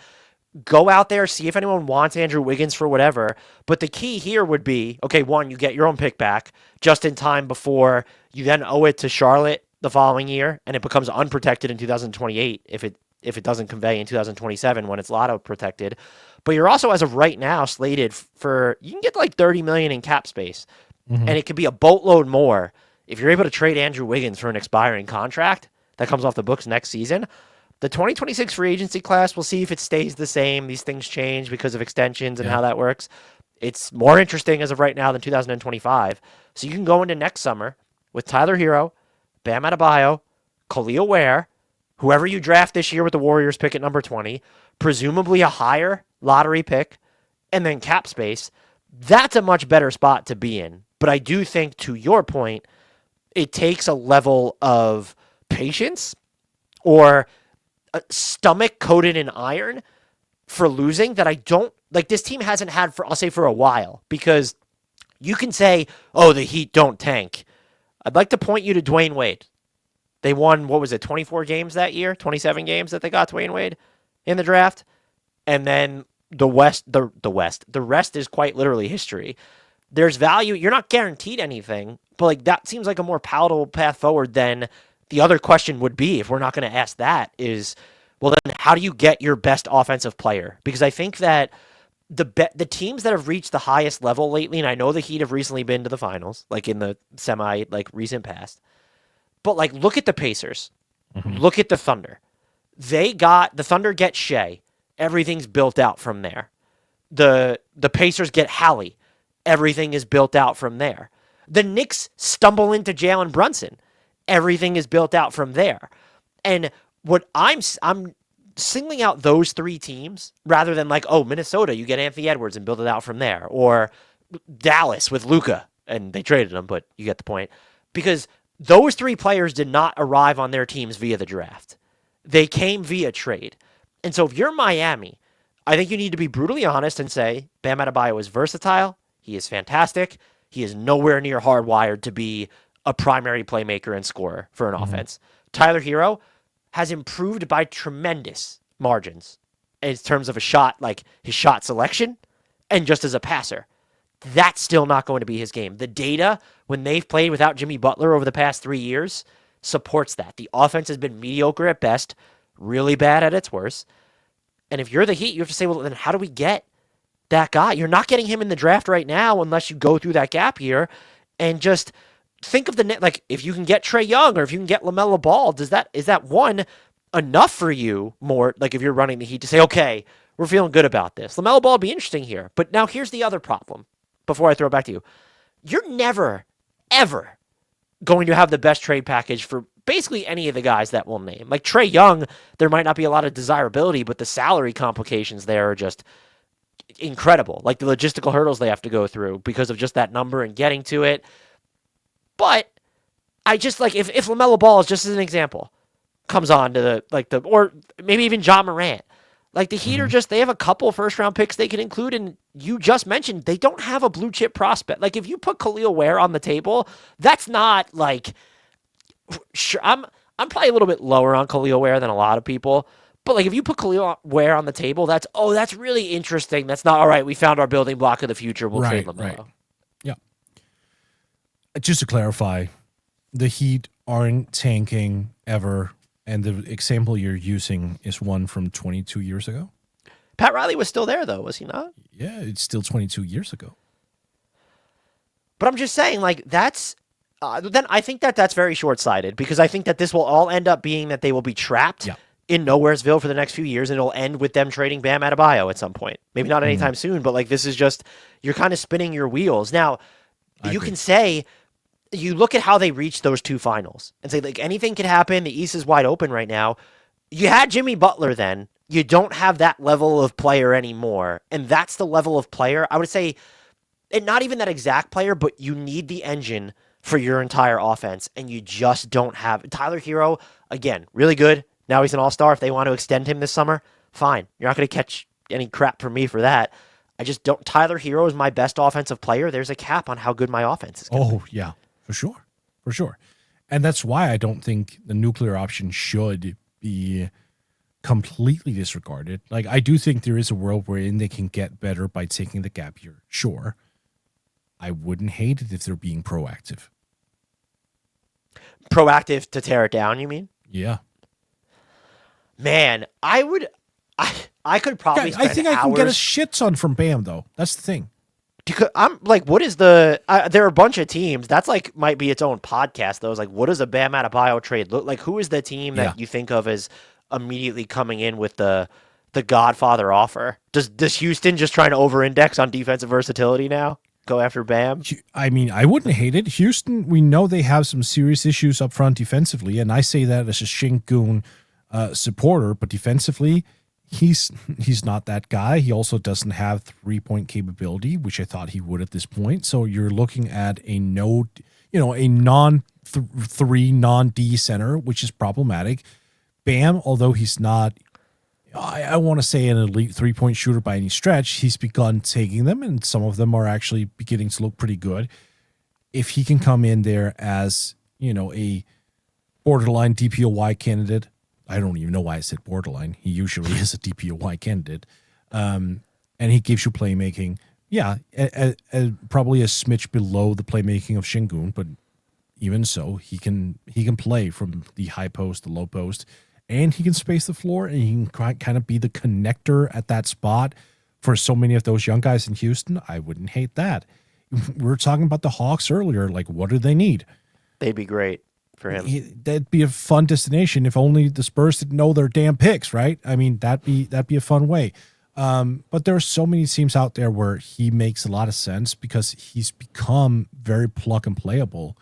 Go out there, see if anyone wants Andrew Wiggins for whatever. But the key here would be, okay, one, you get your own pick back just in time before you then owe it to Charlotte the following year, and it becomes unprotected in 2028 if it doesn't convey in 2027 when it's lotto protected. But you're also, as of right now, slated for, you can get like $30 million in cap space, and it could be a boatload more if you're able to trade Andrew Wiggins for an expiring contract that comes off the books next season. The 2026 free agency class, we'll see if it stays the same. These things change because of extensions and how that works. It's more interesting as of right now than 2025. So you can go into next summer with Tyler Hero, Bam Adebayo, Khalil Ware, whoever you draft this year with the Warriors pick at number 20, presumably a higher lottery pick, and then cap space. That's a much better spot to be in. But I do think, to your point, it takes a level of patience or a stomach coated in iron for losing that I don't, like this team hasn't had for, I'll say for a while, because you can say, oh, the Heat don't tank. I'd like to point you to Dwayne Wade. They won, 24 games that year? 27 games that they got Dwayne Wade in the draft. And then the rest is quite literally history. There's value. You're not guaranteed anything, but like that seems like a more palatable path forward than the other question would be, if we're not going to ask that, is, well, then how do you get your best offensive player? Because I think that the teams that have reached the highest level lately, and I know the Heat have recently been to the finals, like in the recent past, but like look at the Pacers, look at the Thunder. The Thunder get Shea, everything's built out from there. The Pacers get Hallie, everything is built out from there. The Knicks stumble into Jalen Brunson. Everything is built out from there. And what I'm singling out those three teams rather than like, oh, Minnesota, you get Anthony Edwards and build it out from there. Or Dallas with Luka, and they traded him, but you get the point. Because those three players did not arrive on their teams via the draft. They came via trade. And so if you're Miami, I think you need to be brutally honest and say, Bam Adebayo is versatile. He is fantastic. He is nowhere near hardwired to be a primary playmaker and scorer for an offense. Tyler Hero has improved by tremendous margins in terms of a shot, like his shot selection and just as a passer. That's still not going to be his game. The data, when they've played without Jimmy Butler over the past 3 years, supports that. The offense has been mediocre at best, really bad at its worst. And if you're the Heat, you have to say, well, then how do we get that guy? You're not getting him in the draft right now unless you go through that gap year and just think of like if you can get Trae Young or if you can get LaMelo Ball, is that one enough for you more? Like if you're running the Heat to say, okay, we're feeling good about this. LaMelo Ball would be interesting here. But now here's the other problem before I throw it back to you. You're never, ever going to have the best trade package for basically any of the guys that we'll name. Like Trae Young, there might not be a lot of desirability, but the salary complications there are just incredible. Like the logistical hurdles they have to go through because of just that number and getting to it. But I just like if LaMelo Ball is just as an example, comes on to or maybe even John Morant. Like the Heat are just, they have a couple first round picks they can include. And you just mentioned they don't have a blue chip prospect. Like if you put Khalil Ware on the table, that's not like, sure, I'm probably a little bit lower on Khalil Ware than a lot of people. But like if you put Khalil Ware on the table, that's really interesting. That's not all right. We found our building block of the future. We'll trade LaMelo. Right. Yeah. Just to clarify, the Heat aren't tanking ever, and the example you're using is one from 22 years ago. Pat Riley was still there though, was he not? Yeah, it's still 22 years ago. But I'm just saying, like that's. Then I think that's very short-sighted because I think that this will all end up being that they will be trapped in Nowheresville for the next few years, and it'll end with them trading Bam Adebayo at some point. Maybe not anytime soon, but like this is just, you're kind of spinning your wheels. Now, you can say, you look at how they reached those two finals and say like anything can happen. The East is wide open right now. You had Jimmy Butler then. You don't have that level of player anymore, and that's the level of player, I would say, and not even that exact player, but you need the engine for your entire offense, and you just don't have. Tyler Hero, again, really good. Now he's an all-star. If they want to extend him this summer, fine. You're not going to catch any crap from me for that. I just don't. Tyler Hero is my best offensive player. There's a cap on how good my offense is. Oh, yeah, for sure. For sure. And that's why I don't think the nuclear option should be completely disregarded. Like, I do think there is a world wherein they can get better by taking the gap year. Sure. I wouldn't hate it if they're being proactive. Proactive to tear it down, you mean? Yeah. Man, I could probably spend I think hours. I can get a shit ton from Bam, though. That's the thing. I'm like, what is the? There are a bunch of teams. That's like might be its own podcast, though. It's like, what does a Bam Adebayo trade look like? Who is the team that you think of as immediately coming in with the Godfather offer? Does Houston just trying to over-index on defensive versatility now? Go after Bam? I mean, I wouldn't hate it. Houston, we know they have some serious issues up front defensively, and I say that as a Şengün supporter, but defensively, he's not that guy. He also doesn't have three-point capability, which I thought he would at this point. So you're looking at a non-3, non-D center, which is problematic. Bam, although he's not, I want to say an elite three-point shooter by any stretch, he's begun taking them, and some of them are actually beginning to look pretty good. If he can come in there as, a borderline DPOY candidate, I don't even know why I said borderline. He usually is a DPOY candidate. And he gives you playmaking. Yeah, probably a smidge below the playmaking of Şengün, but even so, he can play from the high post, the low post, and he can space the floor, and he can kind of be the connector at that spot for so many of those young guys in Houston. I wouldn't hate that. We were talking about the Hawks earlier. Like, what do they need? They'd be great for him. That'd be a fun destination if only the Spurs didn't know their damn picks, right? I mean, that'd be a fun way. But there are so many teams out there where he makes a lot of sense because he's become very plug and playable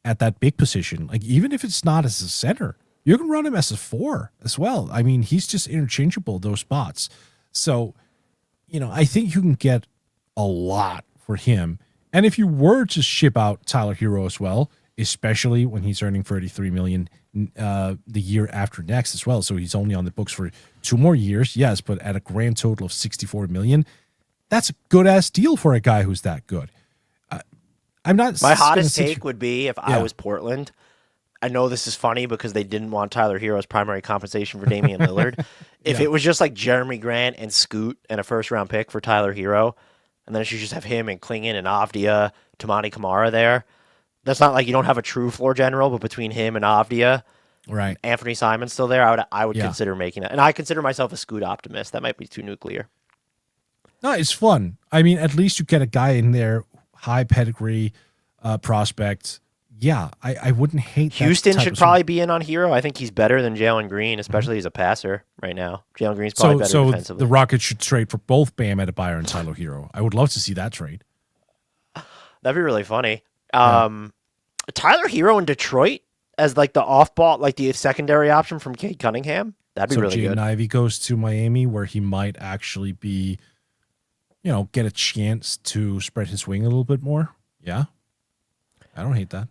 at that big position. Like, even if it's not as a center, you can run him as a 4 as well. I mean, he's just interchangeable, those spots. So, I think you can get a lot for him. And if you were to ship out Tyler Hero as well, especially when he's earning $33 million the year after next as well. So he's only on the books for 2 more years. Yes, but at a grand total of $64 million, that's a good ass deal for a guy who's that good. I'm not. My hottest take would be if I was Portland. I know this is funny because they didn't want Tyler Hero's primary compensation for Damian Lillard. If it was just like Jeremy Grant and Scoot and a first-round pick for Tyler Hero, and then you just have him and Klingon and Avdia, Tamani Kamara there, that's not like you don't have a true floor general, but between him and Avdia, right, Anthony Simon's still there, I would consider making it. And I consider myself a Scoot optimist. That might be too nuclear. No, it's fun. I mean, at least you get a guy in there, high pedigree prospect. Yeah, I wouldn't hate that. Houston should probably be in on Hero. I think he's better than Jalen Green, especially as a passer right now. Jalen Green's probably better defensively. The Rockets should trade for both Bam Adebayo and Tyler Hero. I would love to see that trade. That'd be really funny. Tyler Hero in Detroit as like the off-ball, like the secondary option from Cade Cunningham. That'd be really good. So Jaden Ivey goes to Miami where he might actually be, get a chance to spread his wing a little bit more. Yeah. I don't hate that.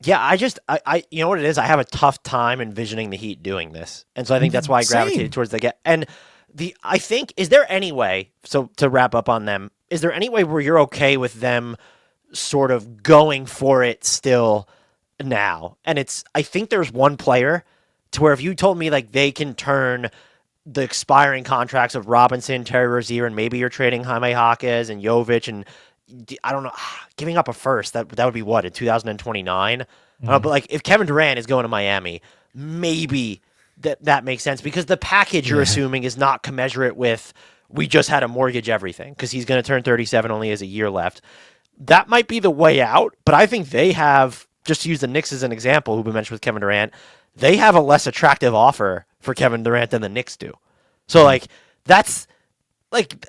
Yeah, you know what it is? I have a tough time envisioning the Heat doing this. And so I think that's why I gravitated Same. towards the get. And I think, is there any way, so to wrap up on them, is there any way where you're okay with them sort of going for it still now? And I think there's one player to where if you told me like they can turn the expiring contracts of Robinson, Terry Rozier, and maybe you're trading Jaime Jaquez and Jovic and I don't know, giving up a first, that would be what, in 2029? But like if Kevin Durant is going to Miami, maybe that makes sense because the package you're assuming is not commensurate with we just had to mortgage everything because he's going to turn 37, only has a year left. That might be the way out, but I think they have, just to use the Knicks as an example, who we mentioned with Kevin Durant, they have a less attractive offer for Kevin Durant than the Knicks do. So like that's like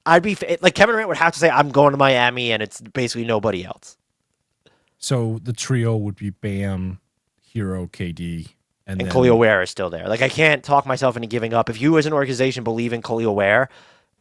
I'd be like Kevin Durant would have to say I'm going to Miami and it's basically nobody else. So the trio would be Bam, Hero, KD, and then Khalil Ware is still there. Like I can't talk myself into giving up. If you as an organization believe in Khalil Ware,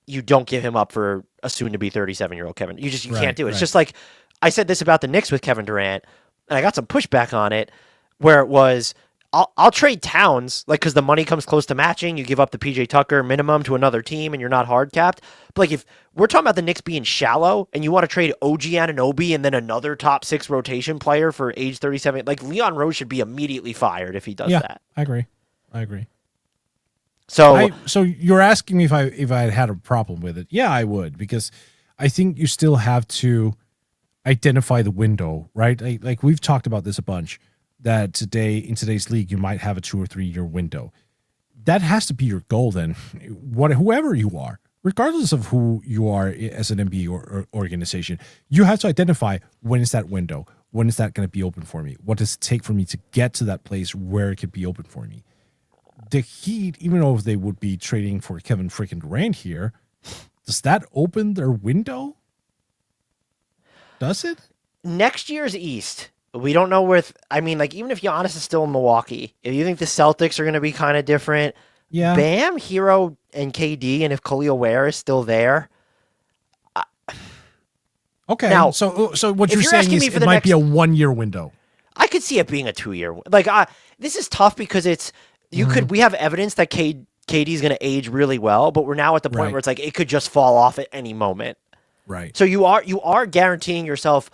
you don't give him up for a soon to be 37-year-old Kevin. You can't do it. It's just like I said this about the Knicks with Kevin Durant, and I got some pushback on it where it was I'll trade Towns, like, because the money comes close to matching. You give up the PJ Tucker minimum to another team, and you're not hard capped. But like, if we're talking about the Knicks being shallow, and you want to trade OG Anunoby and then another top 6 rotation player for age 37, like Leon Rose should be immediately fired if he does that. I agree. So So you're asking me if I had a problem with it? Yeah, I would, because I think you still have to identify the window, right? Like we've talked about this a bunch. That in today's league, you might have a 2 or 3 year window. That has to be your goal then. Whoever you are, regardless of who you are as an NBA or organization, you have to identify when is that window? When is that going to be open for me? What does it take for me to get to that place where it could be open for me? The Heat, even though they would be trading for Kevin freaking Durant here, does that open their window? Does it? next year's East, we don't know where. Like even if Giannis is still in Milwaukee, if you think the Celtics are going to be kind of different, Yeah. Bam, Hero, and KD, and if Khalil Ware is still there. Okay. Now, so what if you're you're saying asking is me for it the might be a next- 1 year window. I could see it being a 2 year. Like this is tough because we have evidence that KD's going to age really well, but we're now at the point Right. where it's like it could just fall off at any moment. Right. So you are guaranteeing yourself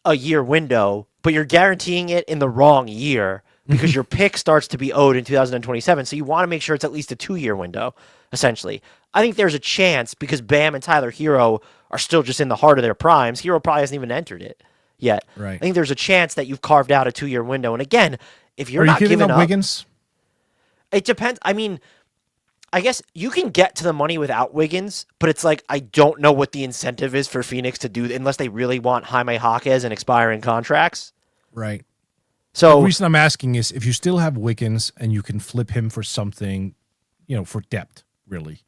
a year window, but you're guaranteeing it in the wrong year because your pick starts to be owed in 2027. So you want to make sure it's at least a 2 year window, essentially. I think there's a chance because Bam and Tyler Hero are still just in the heart of their primes. Hero probably hasn't even entered it yet. Right. I think there's a chance that you've carved out a 2 year window. And again, if you're Are you not giving giving up up, Wiggins? it depends. I guess you can get to the money without Wiggins, but it's like I don't know what the incentive is for Phoenix to do unless they really want Jaime Jaquez and expiring contracts. Right. So The reason I'm asking is if you still have Wiggins and you can flip him for something, for depth, really,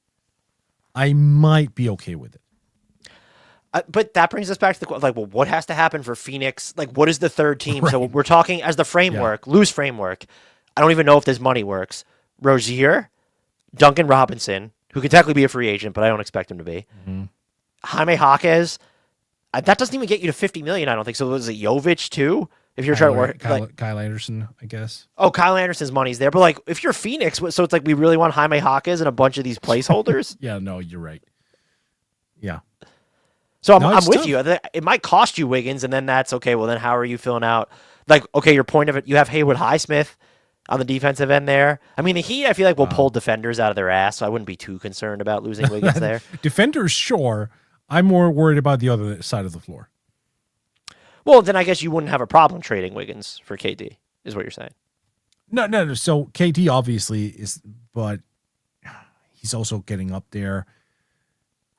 I might be okay with it. but that brings us back to the well, what has to happen for Phoenix? Like, what is the third team? So we're talking as the framework, loose framework. I don't even know if this money works. Rozier, Duncan Robinson, who could technically be a free agent, but I don't expect him to be. Jaime Jaquez, that doesn't even get you to $50 million. I don't think so. Was it Jovic too? If you're trying to work, Kyle Anderson, I guess. Oh, Kyle Anderson's money's there, but like if you're Phoenix, so it's like we really want Jaime Jaquez and a bunch of these placeholders. Yeah, no, you're right. Yeah. So I'm it's with tough. you. It might cost you Wiggins, and then that's okay. Well, then how are you filling out? Like, okay, your point of it, you have Haywood Highsmith on the defensive end there. The Heat, I feel like will pull defenders out of their ass, so I wouldn't be too concerned about losing Wiggins there. Defenders, sure. I'm more worried about the other side of the floor. Well, then I guess you wouldn't have a problem trading Wiggins for KD, is what you're saying. No. So KD obviously is, but he's also getting up there.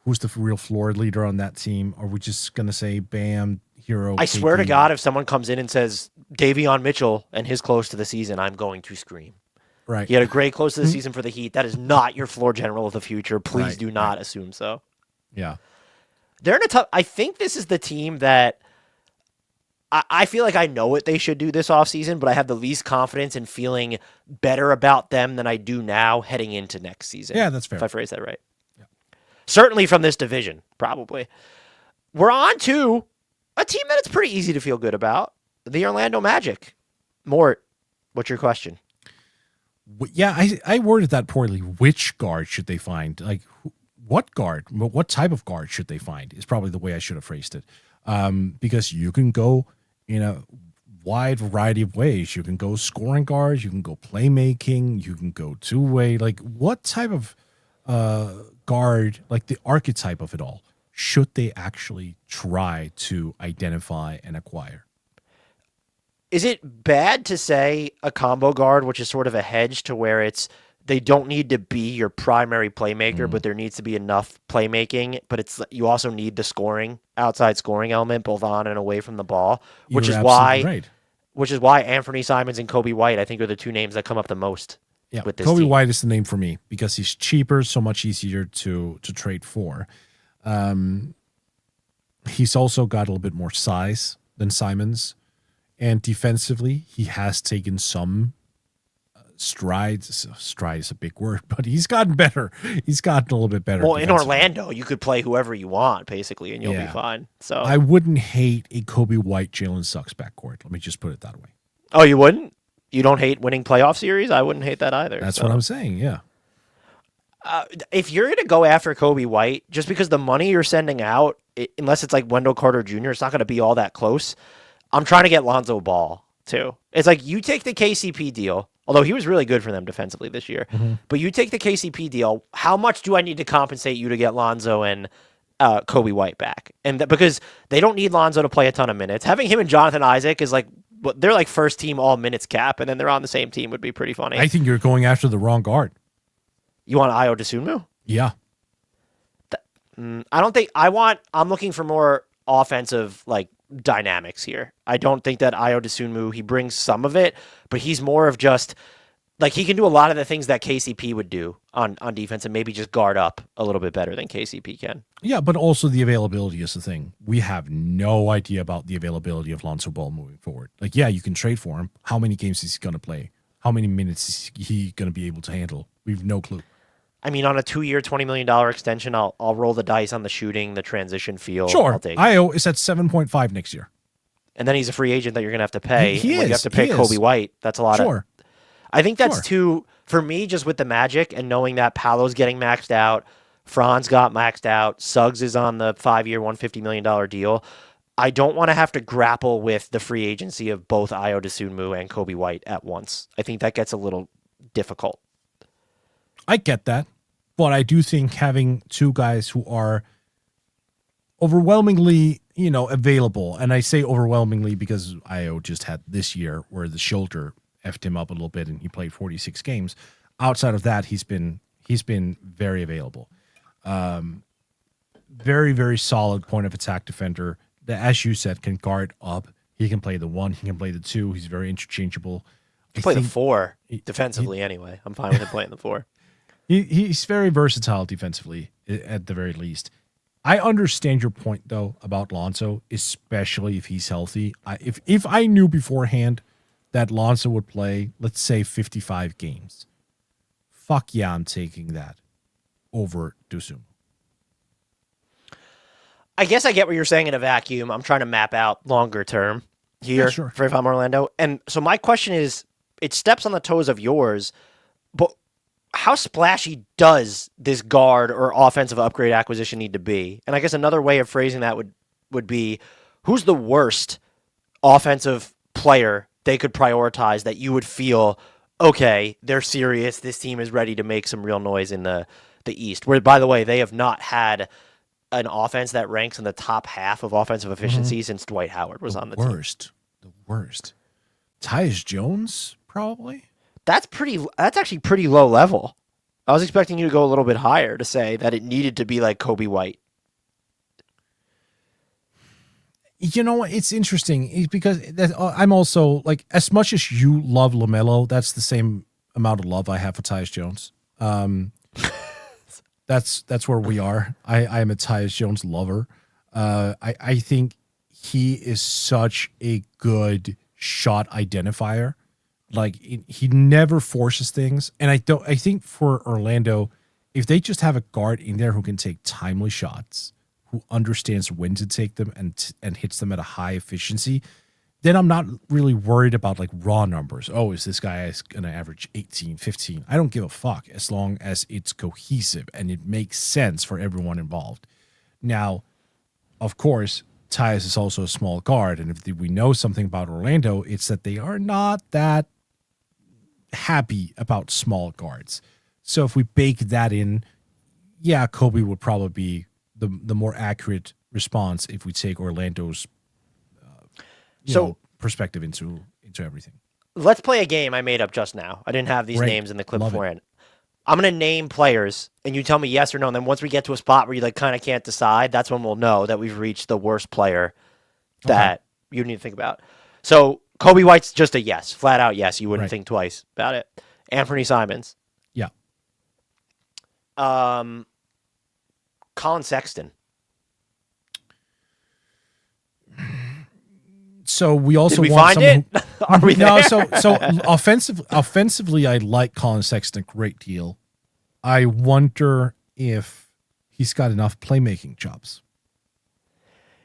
Who's the real floor leader on that team? Are we just going to say Bam, Hero, I swear to KD? God, if someone comes in and says Davion Mitchell and his close to the season, I'm going to scream. Right. He had a great close to the season for the Heat. That is not your floor general of the future. Please Right, do not assume so. Yeah. They're in a tough. I think this is the team that I feel like I know what they should do this offseason, but I have the least confidence in feeling better about them than I do now heading into next season. Yeah, that's fair. If I phrase that right. Yeah. Certainly from this division, probably. We're on to a team that it's pretty easy to feel good about. The Orlando Magic. Mort, what's your question? Yeah, I worded that poorly. Which guard should they find? Like, what guard? What type of guard should they find? Is probably the way I should have phrased it. Because you can go in a wide variety of ways. You can go scoring guards. You can go playmaking. You can go two-way. Like, what type of guard, like the archetype of it all, should they actually try to identify and acquire? Is it bad to say a combo guard, which is sort of a hedge to where they don't need to be your primary playmaker, but there needs to be enough playmaking, but you also need the outside scoring element, both on and away from the ball, which You're is absolutely why right. Anthony Simons and Kobe White, I think, are the two names that come up the most Yeah, with this Kobe team. White is the name for me because he's cheaper, so much easier to trade for. He's also got a little bit more size than Simons. And defensively, he has taken some strides. Stride is a big word, but he's gotten better. He's gotten a little bit better. Well, in Orlando, you could play whoever you want, basically, and you'll be fine. So I wouldn't hate a Kobe White, Jalen Suggs backcourt. Let me just put it that way. Oh, you wouldn't? You don't hate winning playoff series? I wouldn't hate that either. That's what I'm saying, yeah. If you're going to go after Kobe White, just because the money you're sending out, unless it's like Wendell Carter Jr., it's not going to be all that close. I'm trying to get Lonzo Ball, too. It's like you take the KCP deal, although he was really good for them defensively this year, but you take the KCP deal, how much do I need to compensate you to get Lonzo and Kobe White back? And because they don't need Lonzo to play a ton of minutes. Having him and Jonathan Isaac is like, they're like first team all minutes cap, and then they're on the same team would be pretty funny. I think you're going after the wrong guard. You want Ayo Dosunmu? Yeah. I don't think I'm looking for more offensive, like, dynamics here. I don't think that Ayo Dosunmu, he brings some of it, but he's more of just like he can do a lot of the things that KCP would do on defense and maybe just guard up a little bit better than KCP can. Yeah, but also the availability is the thing. We have no idea about the availability of Lonzo Ball moving forward. Like, yeah, you can trade for him. How many games is he going to play? How many minutes is he going to be able to handle? We have no clue. I mean, on a 2-year, $20 million extension, I'll roll the dice on the shooting, the transition feel. Sure. I'll take it. Ayo is at 7.5 next year. And then he's a free agent that you're going to have to pay. He when is. you have to pay He Kobe is. White. That's a lot Sure. I think that's Sure. too, for me, just with the Magic and knowing that Paolo's getting maxed out, Franz got maxed out, Suggs is on the 5-year, $150 million deal. I don't want to have to grapple with the free agency of both Ayo Dosunmu and Kobe White at once. I think that gets a little difficult. I get that. But I do think having two guys who are overwhelmingly, available, and I say overwhelmingly because Ayo just had this year where the shoulder effed him up a little bit and he played 46 games. Outside of that, he's been very available. Very, very solid point of attack defender that, as you said, can guard up. He can play the 1, he can play the 2. He's very interchangeable. He play the 4 defensively anyway. I'm fine with him playing the 4. He's very versatile defensively, at the very least. I understand your point, though, about Lonzo, especially if he's healthy. If I knew beforehand that Lonzo would play, let's say, 55 games, fuck yeah, I'm taking that over Dosunmu. I guess I get what you're saying in a vacuum. I'm trying to map out longer term here for if I'm Orlando. And so my question is, it steps on the toes of yours, but how splashy does this guard or offensive upgrade acquisition need to be? And I guess another way of phrasing that would be, who's the worst offensive player they could prioritize that you would feel, okay, they're serious, this team is ready to make some real noise in the East, where, by the way, they have not had an offense that ranks in the top half of offensive efficiency since Dwight Howard was on the team. The worst. Tyus Jones, probably? That's actually pretty low level. I was expecting you to go a little bit higher to say that it needed to be like Kobe White. You know, it's interesting because I'm also, like, as much as you love LaMelo, that's the same amount of love I have for Tyus Jones. That's where we are. I am a Tyus Jones lover. I think he is such a good shot identifier. Like, he never forces things, and I think for Orlando, if they just have a guard in there who can take timely shots, who understands when to take them and hits them at a high efficiency, then I'm not really worried about like raw numbers. Oh, is this guy going to average 18, 15? I don't give a fuck as long as it's cohesive and it makes sense for everyone involved. Now, of course, Tyus is also a small guard, and if we know something about Orlando, it's that they are not that happy about small guards. So if we bake that in, yeah, Kobe would probably be the more accurate response if we take Orlando's perspective into everything. Let's play a game I made up just now. I didn't have these names in the clip beforehand. I'm going to name players, and you tell me yes or no. And then once we get to a spot where you like kind of can't decide, that's when we'll know that we've reached the worst player that you need to think about. So Kobe White's just a yes, flat out yes. You wouldn't think twice about it. Anthony Simons. Yeah. Colin Sexton. So we also Did we want find it? Are we there? So offensively, I like Colin Sexton a great deal. I wonder if he's got enough playmaking jobs.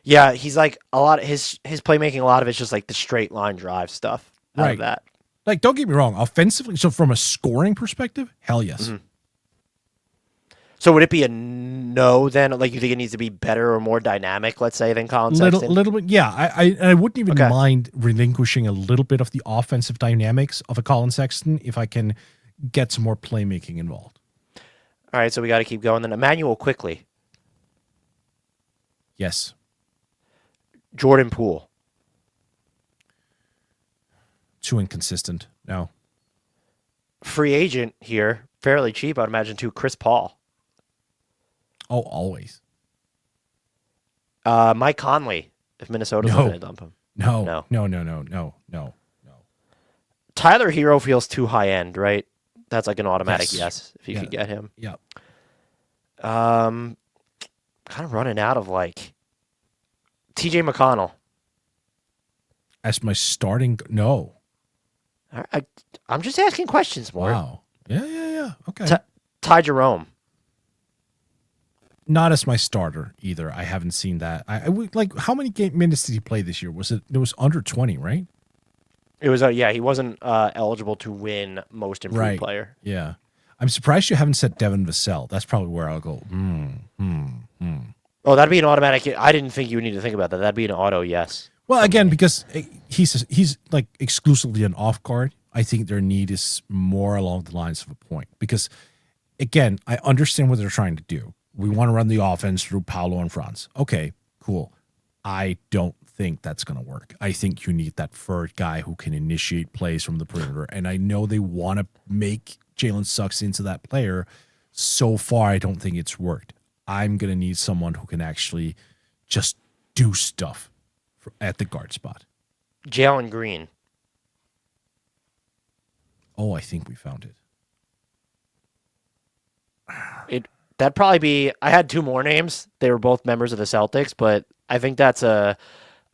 Yeah, he's like a lot of his playmaking. A lot of it's just like the straight line drive stuff. Out of that. Like, don't get me wrong. Offensively, so from a scoring perspective, hell yes. Mm-hmm. So would it be a no then? Like you think it needs to be better or more dynamic, let's say, than Colin Sexton? Little bit, yeah. I wouldn't even mind relinquishing a little bit of the offensive dynamics of a Colin Sexton if I can get some more playmaking involved. All right, so we got to keep going. Then Emmanuel Quickly. Yes. Jordan Poole. Too inconsistent. No. Free agent here, fairly cheap, I'd imagine, too. Chris Paul. Oh, always. Mike Conley, if Minnesota's going to dump him. No. Tyler Hero feels too high end, right? That's like an automatic yes if you could get him. Yeah. Kind of running out of like TJ McConnell. As my starting, no. I'm just asking questions more. Wow. Yeah. Okay. Ty Jerome. Not as my starter either. I haven't seen that. I would like. How many minutes did he play this year? It was under 20, right? It was he wasn't eligible to win most improved player. Yeah. I'm surprised you haven't said Devin Vassell. That's probably where I'll go. Oh, that'd be an automatic. I didn't think you would need to think about that. That'd be an auto yes. Well, again, because he's like exclusively an off guard. I think their need is more along the lines of a point. Because, again, I understand what they're trying to do. We want to run the offense through Paolo and Franz. Okay, cool. I don't think that's going to work. I think you need that third guy who can initiate plays from the perimeter. And I know they want to make Jalen Suggs into that player. So far, I don't think it's worked. I'm going to need someone who can actually just do stuff at the guard spot. Jalen Green. Oh, I think we found it. That'd probably be. I had two more names. They were both members of the Celtics, but I think that's a.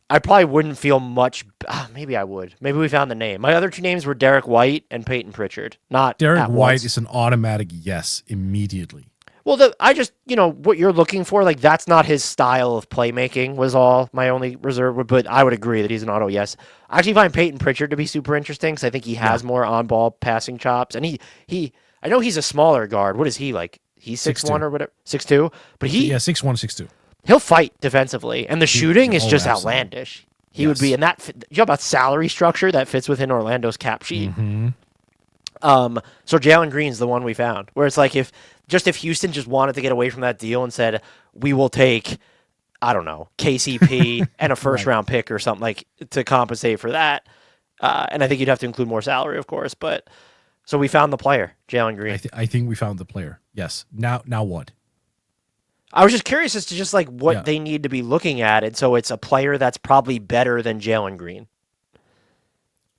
I probably wouldn't feel much. Maybe I would. Maybe we found the name. My other two names were Derek White and Peyton Pritchard. Not Derek White is an automatic yes immediately. Well, I just what you're looking for. Like that's not his style of playmaking. Was all my only reserve. But I would agree that he's an auto yes. I actually find Peyton Pritchard to be super interesting because I think he has more on ball passing chops, and he. I know he's a smaller guard. What is he like? He's 6'1" or whatever, 6'2", but 6'1", 6'2". He'll fight defensively, and the shooting is just outlandish. He would be in that. You know about salary structure that fits within Orlando's cap sheet. Mm-hmm. So Jalen Green's the one we found, where it's like if Houston just wanted to get away from that deal and said we will take, I don't know, KCP and a first round pick or something like to compensate for that, and I think you'd have to include more salary, of course, but. So we found the player, Jalen Green. I think we found the player. Yes. Now what? I was just curious as to just like what they need to be looking at, and so it's a player that's probably better than Jalen Green.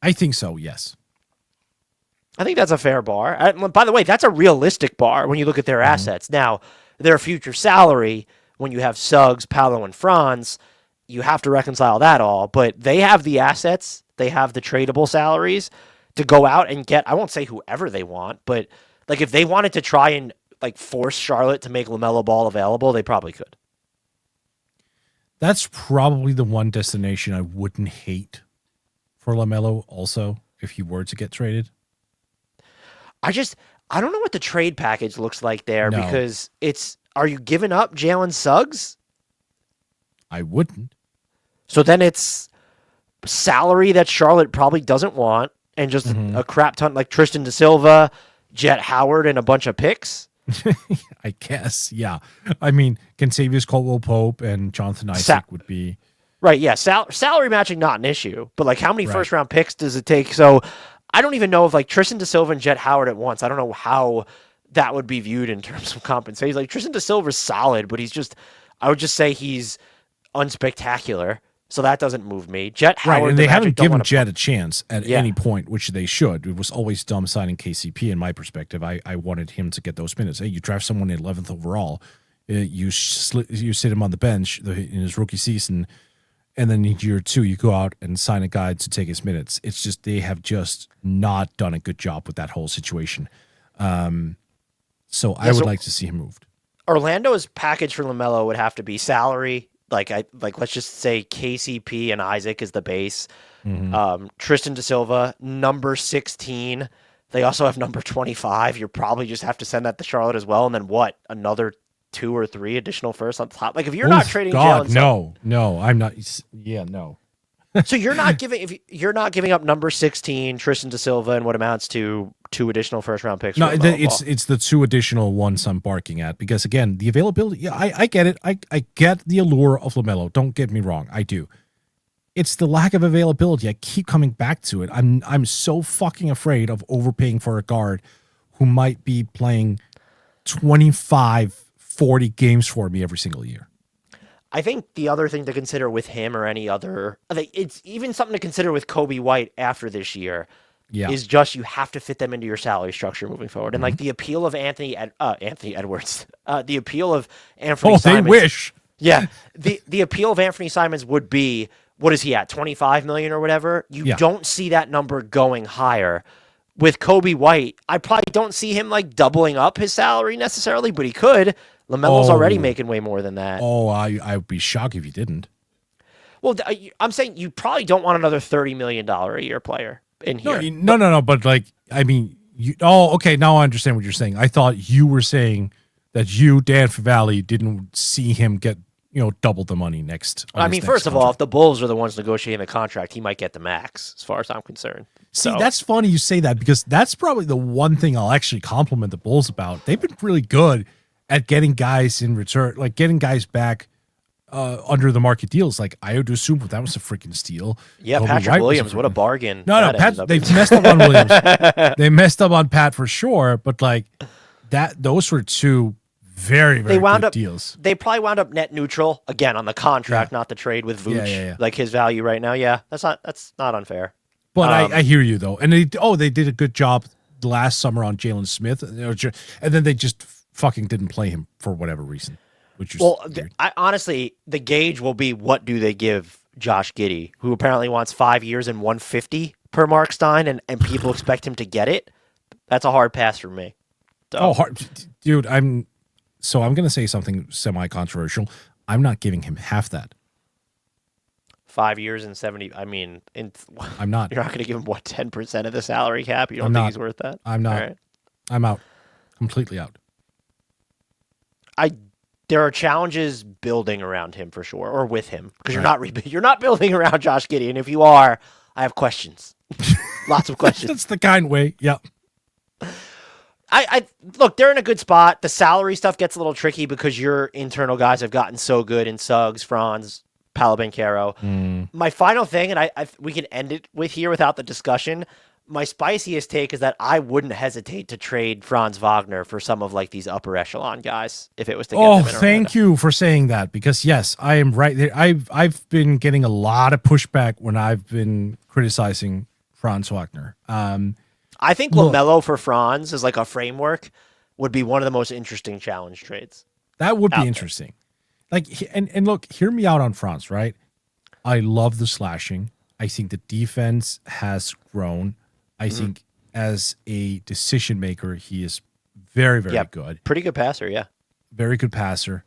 I think so. Yes. I think that's a fair bar. By the way, that's a realistic bar when you look at their assets. Now, their future salary, when you have Suggs, Paolo, and Franz, you have to reconcile that all. But they have the assets. They have the tradable salaries to go out and get, I won't say whoever they want, but like if they wanted to try and like force Charlotte to make LaMelo Ball available, they probably could. That's probably the one destination I wouldn't hate for LaMelo also if he were to get traded? I don't know what the trade package looks like there No. because are you giving up Jalen Suggs? I wouldn't. So then it's salary that Charlotte probably doesn't want and just a crap ton like Tristan DeSilva, Jet Howard, and a bunch of picks. I guess, yeah. I mean, Contavious Caldwell-Pope and Jonathan Isaac would be... Right, yeah. Salary matching, not an issue. But, like, how many Right. first-round picks does it take? So I don't even know if, like, Tristan DeSilva and Jet Howard at once, I don't know how that would be viewed in terms of compensation. Like, Tristan DeSilva's solid, but I would just say he's unspectacular. So that doesn't move me. Jet Howard, Right, and they haven't given wanna... Jet a chance at Yeah. any point, which they should. It was always dumb signing KCP in my perspective. I wanted him to get those minutes. Hey, you draft someone in 11th overall, you sit him on the bench in his rookie season, and then in year 2 you go out and sign a guy to take his minutes. It's just they have just not done a good job with that whole situation. So I would like to see him moved. Orlando's package for LaMelo would have to be salary. Like let's just say KCP and Isaac is the base. Tristan DeSilva, number 16. They also have number 25. You probably just have to send that to Charlotte as well. And then what? Another 2 or 3 additional firsts on top. Like if you're not trading God, Jalen, no, I'm not. Yeah, no. so you're not giving up number 16 Tristan DeSilva and what amounts to 2 additional first round picks. No, it's the 2 additional ones I'm barking at because again, the availability. Yeah, I get it. I get the allure of LaMelo. Don't get me wrong, I do. It's the lack of availability. I keep coming back to it. I'm so fucking afraid of overpaying for a guard who might be playing 25, 40 games for me every single year. I think the other thing to consider with him or any other, I think it's even something to consider with Kobe White after this year. Yeah. Is just you have to fit them into your salary structure moving forward. And like the appeal of Anthony Edwards, the appeal of Anthony Simons. They wish. Yeah. The appeal of Anthony Simons would be, what is he at, 25 million or whatever? You don't see that number going higher. With Kobe White, I probably don't see him like doubling up his salary necessarily, but he could. LaMelo's already making way more than that. Oh, I would be shocked if he didn't. Well, I'm saying you probably don't want another $30 million a year player in here. No. But like, I mean, okay. Now I understand what you're saying. I thought you were saying that you, Dan Favale, didn't see him get, double the money next. I mean, first of all, if the Bulls are the ones negotiating the contract, he might get the max, as far as I'm concerned. See, that's funny you say that because that's probably the one thing I'll actually compliment the Bulls about. They've been really good at getting guys in return, like getting guys back under the market deals. Like Ayo Dosunmu, that was a freaking steal. Yeah, Kobe Patrick White Williams, what a bargain. No, Pat, they've messed up on Williams. They messed up on Pat for sure, but like those were 2 very, very good deals. They probably wound up net neutral again on the contract, not the trade with Vooch. Yeah. Like his value right now. Yeah, that's not unfair. But I hear you though, and they did a good job last summer on Jalen Smith, and then they just fucking didn't play him for whatever reason. Which is honestly, the gauge will be what do they give Josh Giddey, who apparently wants 5 years and 150 per Mark Stein, and people expect him to get it. That's a hard pass for me. So. Hard, dude. I'm going to say something semi-controversial. I'm not giving him half that. 5 years and 70. I mean, I'm not. You're not going to give him 10% of the salary cap. You don't think he's worth that? I'm not. Right. I'm out. Completely out. There are challenges building around him for sure, or with him, because you're not building around Josh Giddey, and if you are, I have questions, lots of questions. That's the kind way. Yep. I look, they're in a good spot. The salary stuff gets a little tricky because your internal guys have gotten so good in Suggs, Franz, Paolo-Banchero. My final thing, and we can end it with here without the discussion. My spiciest take is that I wouldn't hesitate to trade Franz Wagner for some of like these upper echelon guys if it was to get them in thank you for saying that because yes, I am right there. I've been getting a lot of pushback when I've been criticizing Franz Wagner. I think LaMelo for Franz as like a framework would be one of the most interesting challenge trades. That would be interesting. Like and look, hear me out on Franz, right? I love the slashing. I think the defense has grown. I think as a decision maker, he is very, very good. Pretty good passer, yeah. Very good passer.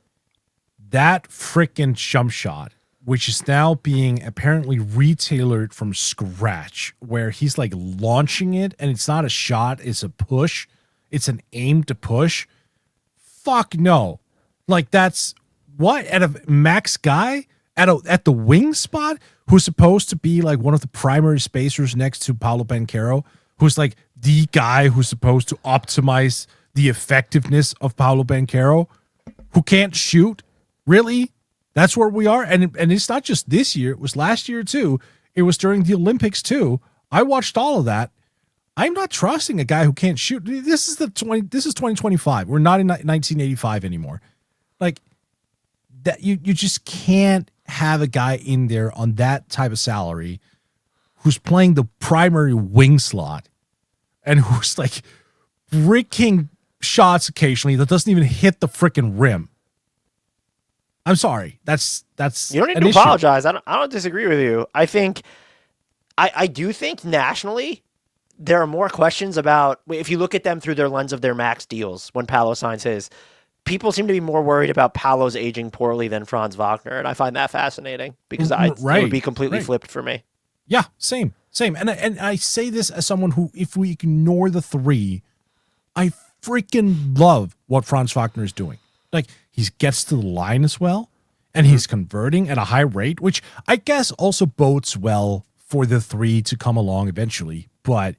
That freaking jump shot which is now being apparently retailored from scratch, where he's like launching it and it's not a shot, it's a push. It's an aim to push. Fuck no. Like that's what at a max guy at the wing spot who's supposed to be like one of the primary spacers next to Paolo Banchero, who's like the guy who's supposed to optimize the effectiveness of Paolo Banchero, who can't shoot. Really? That's where we are. And it's not just this year. It was last year too. It was during the Olympics too. I watched all of that. I'm not trusting a guy who can't shoot. This is 2025. We're not in 1985 anymore. Like that you just can't have a guy in there on that type of salary who's playing the primary wing slot and who's like bricking shots occasionally that doesn't even hit the freaking rim. I'm sorry. That's you don't need to apologize. I don't disagree with you. I think I do think nationally there are more questions about if you look at them through their lens of their max deals when Paolo signs his. People seem to be more worried about Paolo's aging poorly than Franz Wagner, and I find that fascinating because it would be completely flipped for me. Yeah, same. And I say this as someone who, if we ignore the three, I freaking love what Franz Wagner is doing. Like, he gets to the line as well, and he's converting at a high rate, which I guess also bodes well for the three to come along eventually. But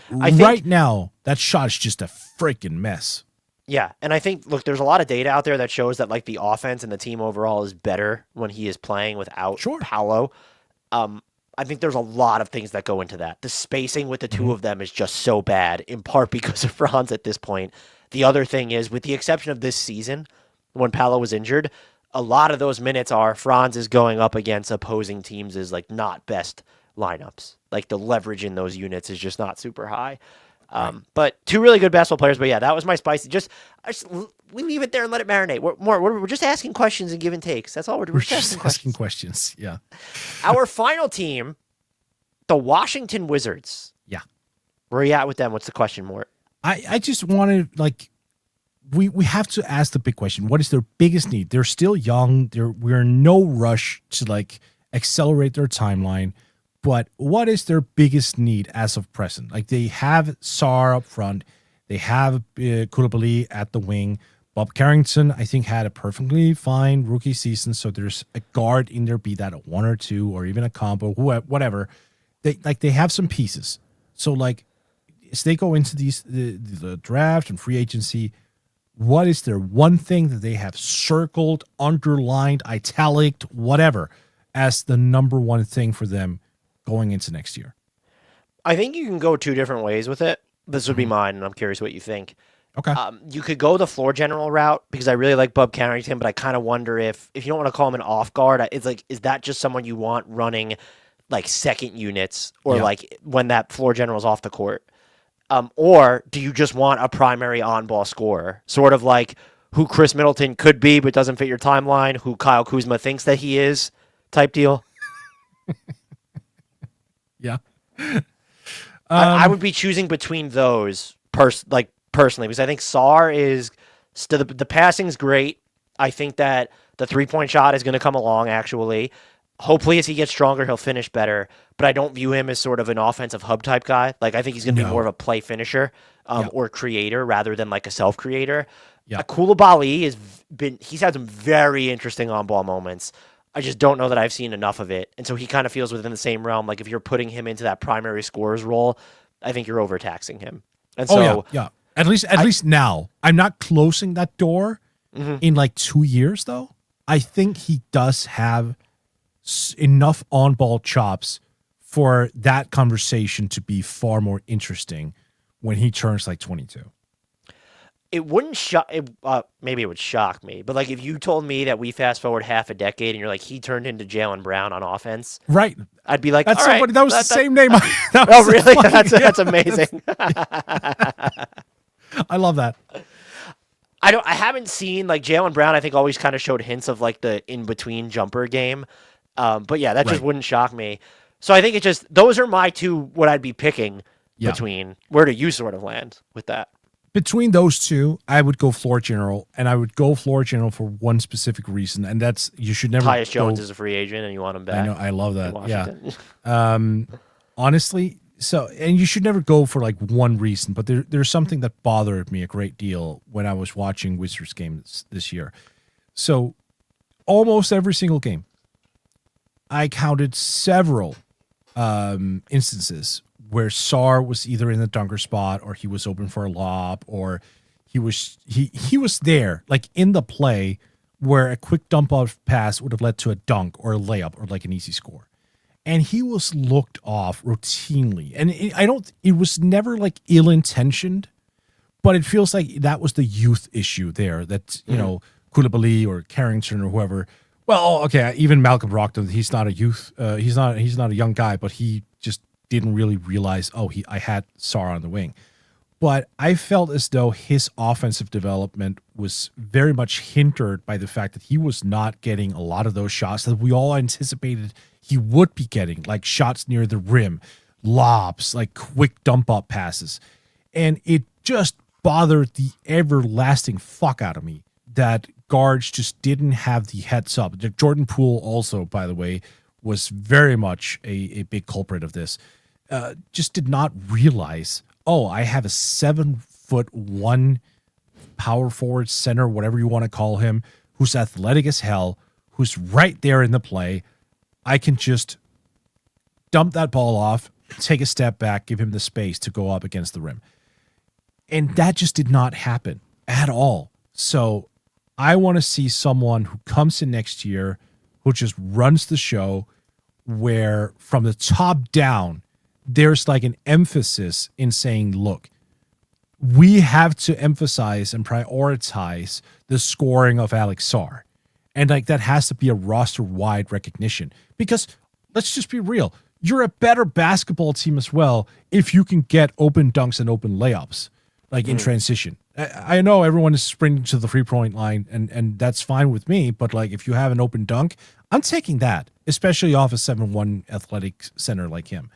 right now, that shot is just a freaking mess. Yeah, and I think, look, there's a lot of data out there that shows that, like, the offense and the team overall is better when he is playing without Paolo. I think there's a lot of things that go into that. The spacing with the two of them is just so bad, in part because of Franz at this point. The other thing is, with the exception of this season, when Paolo was injured, a lot of those minutes are Franz is going up against opposing teams' is like not best lineups. Like the leverage in those units is just not super high. But two really good basketball players. But yeah, that was my spicy. We leave it there and let it marinate. We're just asking questions and giving takes. That's all we're doing. We're just asking questions. Yeah. Our final team, the Washington Wizards. Yeah. Where are you at with them? What's the question, Mort? I just wanted, like, we have to ask the big question. What is their biggest need? They're still young. We're in no rush to, like, accelerate their timeline. But what is their biggest need as of present? Like, they have Sarr up front. They have Koulibaly at the wing. Bob Carrington, I think, had a perfectly fine rookie season. So there's a guard in there, be that a one or two or even a combo, whatever. They have some pieces. So, like, as they go into the draft and free agency, what is their one thing that they have circled, underlined, italic, whatever, as the number one thing for them going into next year? I think you can go two different ways with it. This would be mine, and I'm curious what you think. Okay. You could go the floor general route because I really like Bub Carrington, but I kind of wonder if you don't want to call him an off guard, it's like, is that just someone you want running like second units or like when that floor general is off the court? Or do you just want a primary on-ball scorer, sort of like who Chris Middleton could be but doesn't fit your timeline, who Kyle Kuzma thinks that he is, type deal? Yeah. I would be choosing between those personally because I think Sarr is still the passing's great. I think that the 3-point shot is going to come along actually. Hopefully, as he gets stronger, he'll finish better. But I don't view him as sort of an offensive hub type guy. Like I think he's going to be more of a play finisher or creator rather than like a self creator. Yeah. Koulibaly he's had some very interesting on ball moments. I just don't know that I've seen enough of it, and so he kind of feels within the same realm. Like if you're putting him into that primary scorer's role, I think you're overtaxing him. And so, yeah. At least now, I'm not closing that door in like 2 years though. I think he does have enough on-ball chops for that conversation to be far more interesting when he turns like 22. It wouldn't shock. Maybe it would shock me, but like if you told me that we fast forward half a decade and you're like he turned into Jaylen Brown on offense, right? I'd be like, that's all somebody. Right, that was the same name. Oh, really? That's amazing. I love that. I haven't seen like Jaylen Brown. I think always kind of showed hints of like the in between jumper game. But yeah, that just wouldn't shock me. So I think those are my two, what I'd be picking between. Where do you sort of land with that? Between those two, I would go floor general, and I would go floor general for one specific reason, and that's you should never Tyus go. Jones is a free agent, and you want him I know, back I love in that. Yeah. Washington. Honestly, so and you should never go for like one reason, but there's something that bothered me a great deal when I was watching Wizards games this year. So almost every single game, I counted several instances where Sar was either in the dunker spot or he was open for a lob or he was there like in the play where a quick dump off pass would have led to a dunk or a layup or like an easy score. And he was looked off routinely. And it was never like ill-intentioned, but it feels like that was the youth issue there that, you know, Koulibaly or Carrington or whoever. Well, okay, even Malcolm Brogdon, he's not a youth. He's not a young guy, but he just didn't really realize, I had Sar on the wing. But I felt as though his offensive development was very much hindered by the fact that he was not getting a lot of those shots that we all anticipated he would be getting, like shots near the rim, lobs, like quick dump up passes. And it just bothered the everlasting fuck out of me that guards just didn't have the heads up. Jordan Poole also, by the way, was very much a big culprit of this. Just did not realize, I have a 7'1" power forward, center, whatever you want to call him, who's athletic as hell, who's right there in the play. I can just dump that ball off, take a step back, give him the space to go up against the rim. And that just did not happen at all. So I want to see someone who comes in next year who just runs the show where from the top down, there's like an emphasis in saying, look, we have to emphasize and prioritize the scoring of Alex Sar. And like that has to be a roster-wide recognition. Because let's just be real. You're a better basketball team as well if you can get open dunks and open layups, like in transition. I know everyone is sprinting to the three-point line, and that's fine with me. But like if you have an open dunk, I'm taking that, especially off a 7'1" athletic center like him.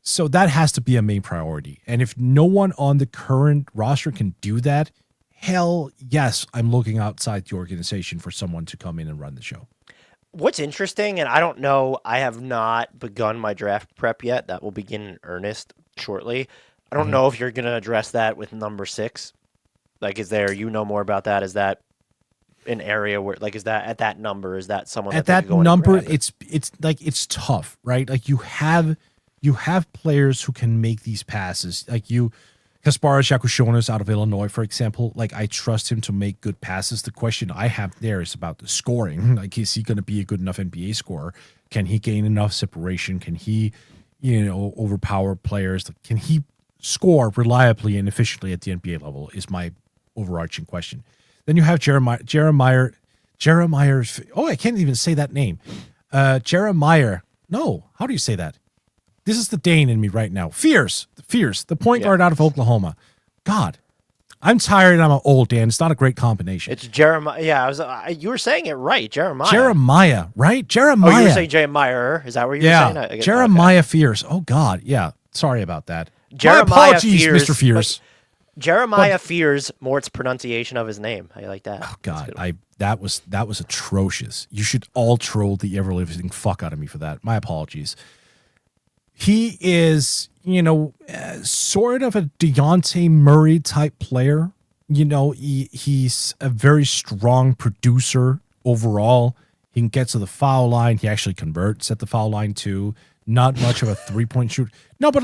So that has to be a main priority. And if no one on the current roster can do that, hell yes, I'm looking outside the organization for someone to come in and run the show. What's interesting, and I don't know, I have not begun my draft prep yet. That will begin in earnest shortly. I don't know if you're going to address that with number 6. Like, you know more about that? Is that an area where, like, is that at that number? Is that someone at that number? It's like it's tough, right? Like you have players who can make these passes. Like Kasparas Jakushonas out of Illinois, for example. Like I trust him to make good passes. The question I have there is about the scoring. Like, is he going to be a good enough NBA scorer? Can he gain enough separation? Can he, overpower players? Can he score reliably and efficiently at the NBA level? Is my overarching question. Then you have Jeremiah. I can't even say that name. Jeremiah. No, how do you say that? This is the Dane in me right now. Fierce, the point guard out of Oklahoma. God, I'm tired and I'm old, Dan. It's not a great combination. It's Jeremiah. Yeah, you were saying it right, Jeremiah. Jeremiah, right? Jeremiah. Oh, you were saying Jeremiah. Is that what you were saying? Jeremiah Fierce. Oh, God. Yeah. Sorry about that. Jeremiah My apologies, Fierce, Mr. Fierce. Jeremiah Fears Mort's pronunciation of his name. I like that. Oh God, that was atrocious. You should all troll the ever living fuck out of me for that. My apologies. He is, sort of a DeJounte Murray type player. He's a very strong producer overall. He can get to the foul line. He actually converts at the foul line too. Not much of a 3-point shooter. No, but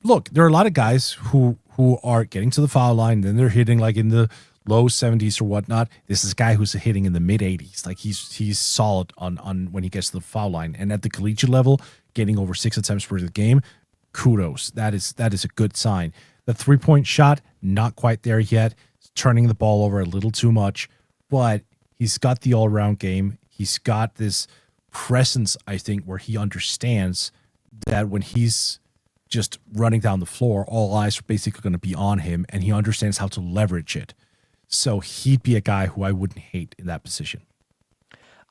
look, there are a lot of guys who are getting to the foul line, then they're hitting like in the low 70s or whatnot. This is a guy who's hitting in the mid 80s. Like he's solid on when he gets to the foul line. And at the collegiate level, getting over 6 attempts per game, kudos. That is a good sign. The 3-point shot, not quite there yet. Turning the ball over a little too much, but he's got the all-around game. He's got this presence, I think, where he understands that when he's just running down the floor, all eyes are basically going to be on him, and he understands how to leverage it. So he'd be a guy who I wouldn't hate in that position.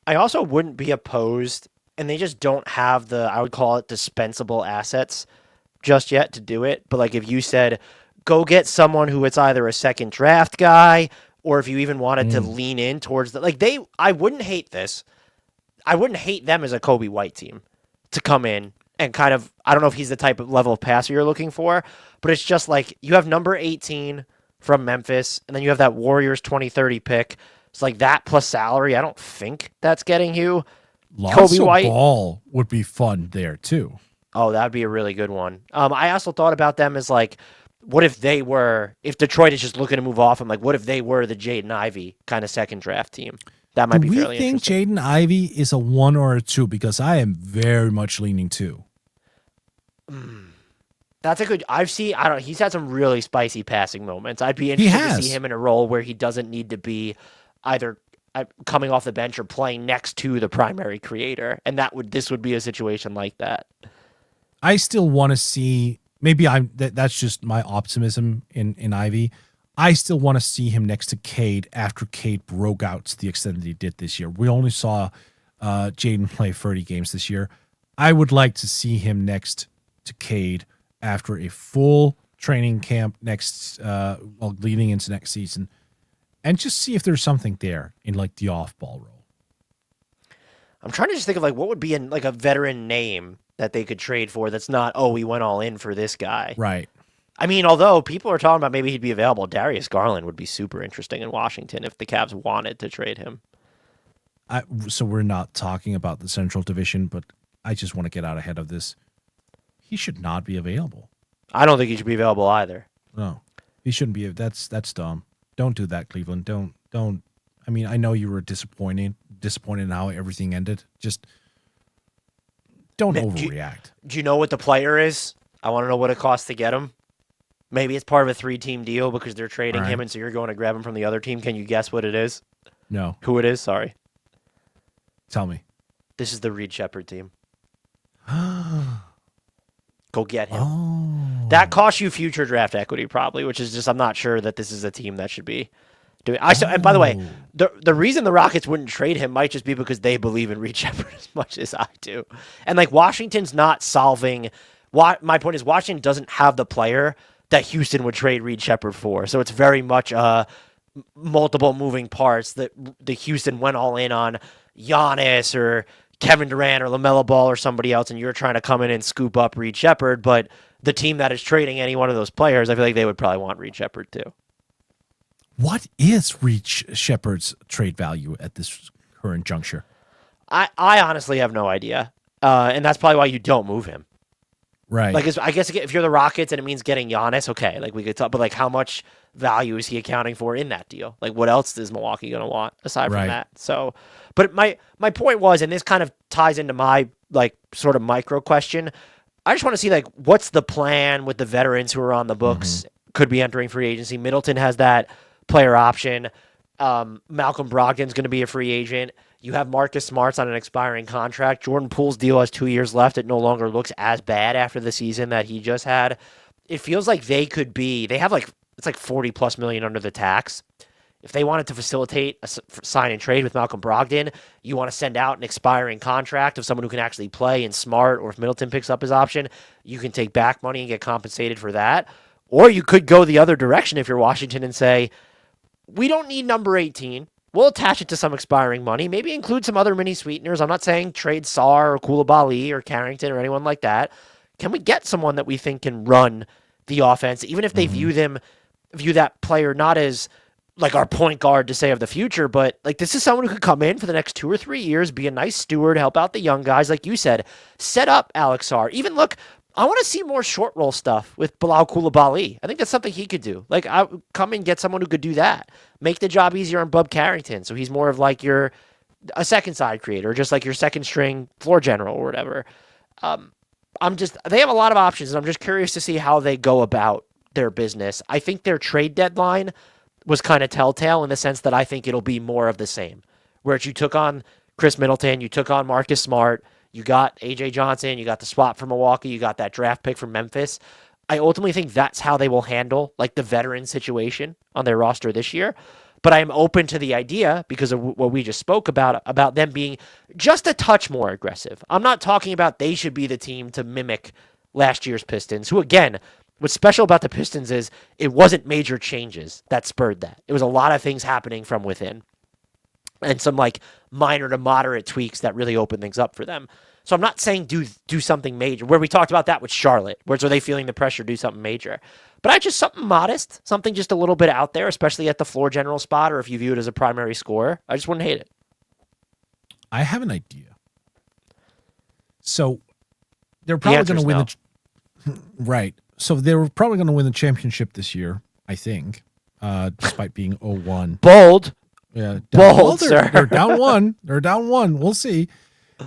I also wouldn't be opposed, and they just don't have I would call it dispensable assets just yet to do it. But like if you said, go get someone who it's either a second draft guy or if you even wanted to lean in towards I wouldn't hate this. I wouldn't hate them as a Kobe White team to come in and kind of, I don't know if he's the type of level of passer you're looking for, but it's just like you have number 18 from Memphis, and then you have that Warriors 2030 pick. It's like that plus salary. I don't think that's getting you Lonzo Kobe White. Ball would be fun there too. Oh, that'd be a really good one. I also thought about them as like, what if Detroit is just looking to move off him? Like, what if they were the Jaden Ivey kind of second draft team? That might be fairly interesting. Do we think Jaden Ivey is a 1 or a 2? Because I am very much leaning 2. That's a good. He's had some really spicy passing moments. I'd be interested to see him in a role where he doesn't need to be either coming off the bench or playing next to the primary creator, and this would be a situation like that. I still want to see. Maybe that's just my optimism in Ivy. I still want to see him next to Cade after Cade broke out to the extent that he did this year. We only saw Jaden play 30 games this year. I would like to see him next to Cade after a full training camp leading into next season, and just see if there's something there in like the off-ball role. I'm trying to just think of like what would be in like a veteran name that they could trade for that's not, oh, we went all in for this guy. Right. I mean, although people are talking about maybe he'd be available, Darius Garland would be super interesting in Washington if the Cavs wanted to trade him. So we're not talking about the Central Division, but I just want to get out ahead of this. He should not be available. I don't think he should be available either. No, he shouldn't be. That's dumb. Don't do that, Cleveland. Don't. I mean, I know you were disappointed in how everything ended. Just don't overreact. Do you know what the player is? I want to know what it costs to get him. Maybe it's part of a 3-team deal because they're trading him, and so you're going to grab him from the other team. Can you guess what it is? No. Who it is? Sorry. Tell me. This is the Reed Shepherd team. Go get him. Oh. That costs you future draft equity probably, which is just I'm not sure that this is a team that should be doing. And by the way, the reason the Rockets wouldn't trade him might just be because they believe in Reed Shepherd as much as I do. And like Washington's not solving. My point is Washington doesn't have the player that Houston would trade Reed Shepherd for. So it's very much multiple moving parts that the Houston went all in on Giannis or Kevin Durant or LaMelo Ball or somebody else, and you're trying to come in and scoop up Reed Shepherd, but the team that is trading any one of those players, I feel like they would probably want Reed Shepherd too. What is Reed Shepherd's trade value at this current juncture? I honestly have no idea, and that's probably why you don't move him. Right. Like, I guess if you're the Rockets and it means getting Giannis, okay, like we could talk, but like how much value is he accounting for in that deal? Like what else is Milwaukee going to want aside from that? So, but my point was, and this kind of ties into my like sort of micro question, I just want to see like what's the plan with the veterans who are on the books, could be entering free agency. Middleton has that player option. Malcolm Brogdon's going to be a free agent. You have Marcus Smart's on an expiring contract. Jordan Poole's deal has 2 years left. It no longer looks as bad after the season that he just had. It feels like they have like, it's like 40 plus million under the tax. If they wanted to facilitate a sign and trade with Malcolm Brogdon, you want to send out an expiring contract of someone who can actually play in Smart, or if Middleton picks up his option, you can take back money and get compensated for that. Or you could go the other direction if you're Washington and say, we don't need number 18. We'll attach it to some expiring money, maybe include some other mini sweeteners. I'm not saying trade Sarr or Koulibaly or Carrington or anyone like that. Can we get someone that we think can run the offense, even if they view that player not as like our point guard to say of the future, but like this is someone who could come in for the next 2 or 3 years, be a nice steward, help out the young guys, like you said, set up Alex Sarr. Even look, I want to see more short roll stuff with Bilal Koulibaly. I think that's something he could do. Like, I would come and get someone who could do that. Make the job easier on Bub Carrington, so he's more of like a second side creator, just like your second string floor general or whatever. They have a lot of options, and I'm just curious to see how they go about their business. I think their trade deadline was kind of telltale in the sense that I think it'll be more of the same, where you took on Chris Middleton, you took on Marcus Smart, you got A.J. Johnson, you got the swap from Milwaukee, you got that draft pick from Memphis. I ultimately think that's how they will handle like the veteran situation on their roster this year. But I am open to the idea, because of what we just spoke about them being just a touch more aggressive. I'm not talking about they should be the team to mimic last year's Pistons, who again, what's special about the Pistons is it wasn't major changes that spurred that. It was a lot of things happening from within and some like minor to moderate tweaks that really opened things up for them. So I'm not saying do something major, where we talked about that with Charlotte, where are they feeling the pressure to do something major. But I just something modest, something just a little bit out there, especially at the floor general spot, or if you view it as a primary scorer. I just wouldn't hate it. I have an idea. So they're probably going to win right. So they were probably going to win the championship this year, I think, despite being 0-1. Bold. Yeah, bold, sir. Sir. They're down one. They're down one. We'll see.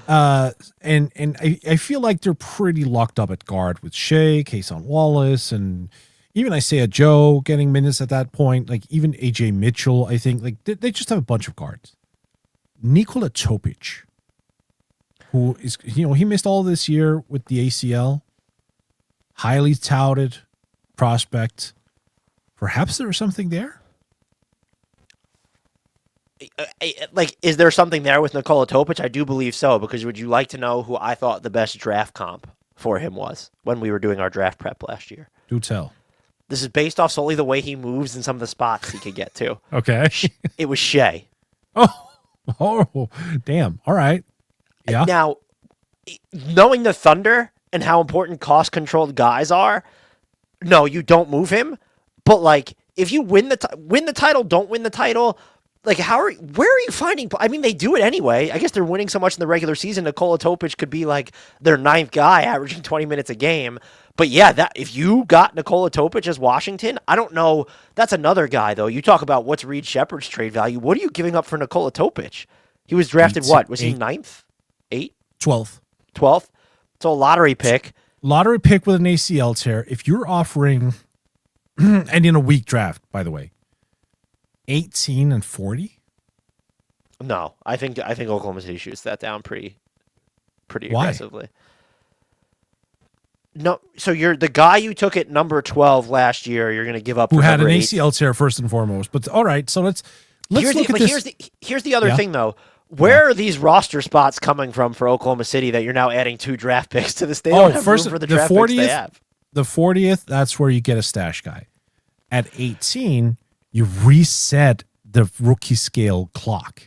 And I feel like they're pretty locked up at guard with Shea, Kason Wallace, and even Isaiah Joe getting minutes at that point. Like even AJ Mitchell, I think. Like they just have a bunch of guards. Nikola Topic, who is, he missed all this year with the ACL. Highly touted prospect. Perhaps there was something there. Like, is there something there with Nikola Topic? I do believe so, because would you like to know who I thought the best draft comp for him was when we were doing our draft prep last year? Do tell. This is based off solely the way he moves and some of the spots he could get to. Okay. It was Shea. Oh, damn. All right. Yeah. Now, knowing the Thunder and how important cost-controlled guys are, no, you don't move him. But, like, if you win the title, don't win the title, like, where are you finding? I mean, they do it anyway. I guess they're winning so much in the regular season. Nikola Topic could be like their ninth guy, averaging 20 minutes a game. But yeah, that if you got Nikola Topic as Washington, I don't know. That's another guy though. You talk about what's Reed Shepherd's trade value. What are you giving up for Nikola Topic? He was drafted what? Was he ninth? 8th? 12th. 12th? So a lottery pick. Lottery pick with an ACL tear. If you're offering, and in a weak draft, by the way, 18 and 40? No, I think Oklahoma City shoots that down pretty Why? aggressively. No, so you're the guy you took at number 12 last year. You're going to give up Who for had an number 8. ACL tear first and foremost. But all right, so let's look at this. Here's the other thing though. Where are these roster spots coming from for Oklahoma City that you're now adding 2 draft picks to this? They don't have room for the draft picks they have. The 40th, that's where you get a stash guy. At 18, you reset the rookie scale clock.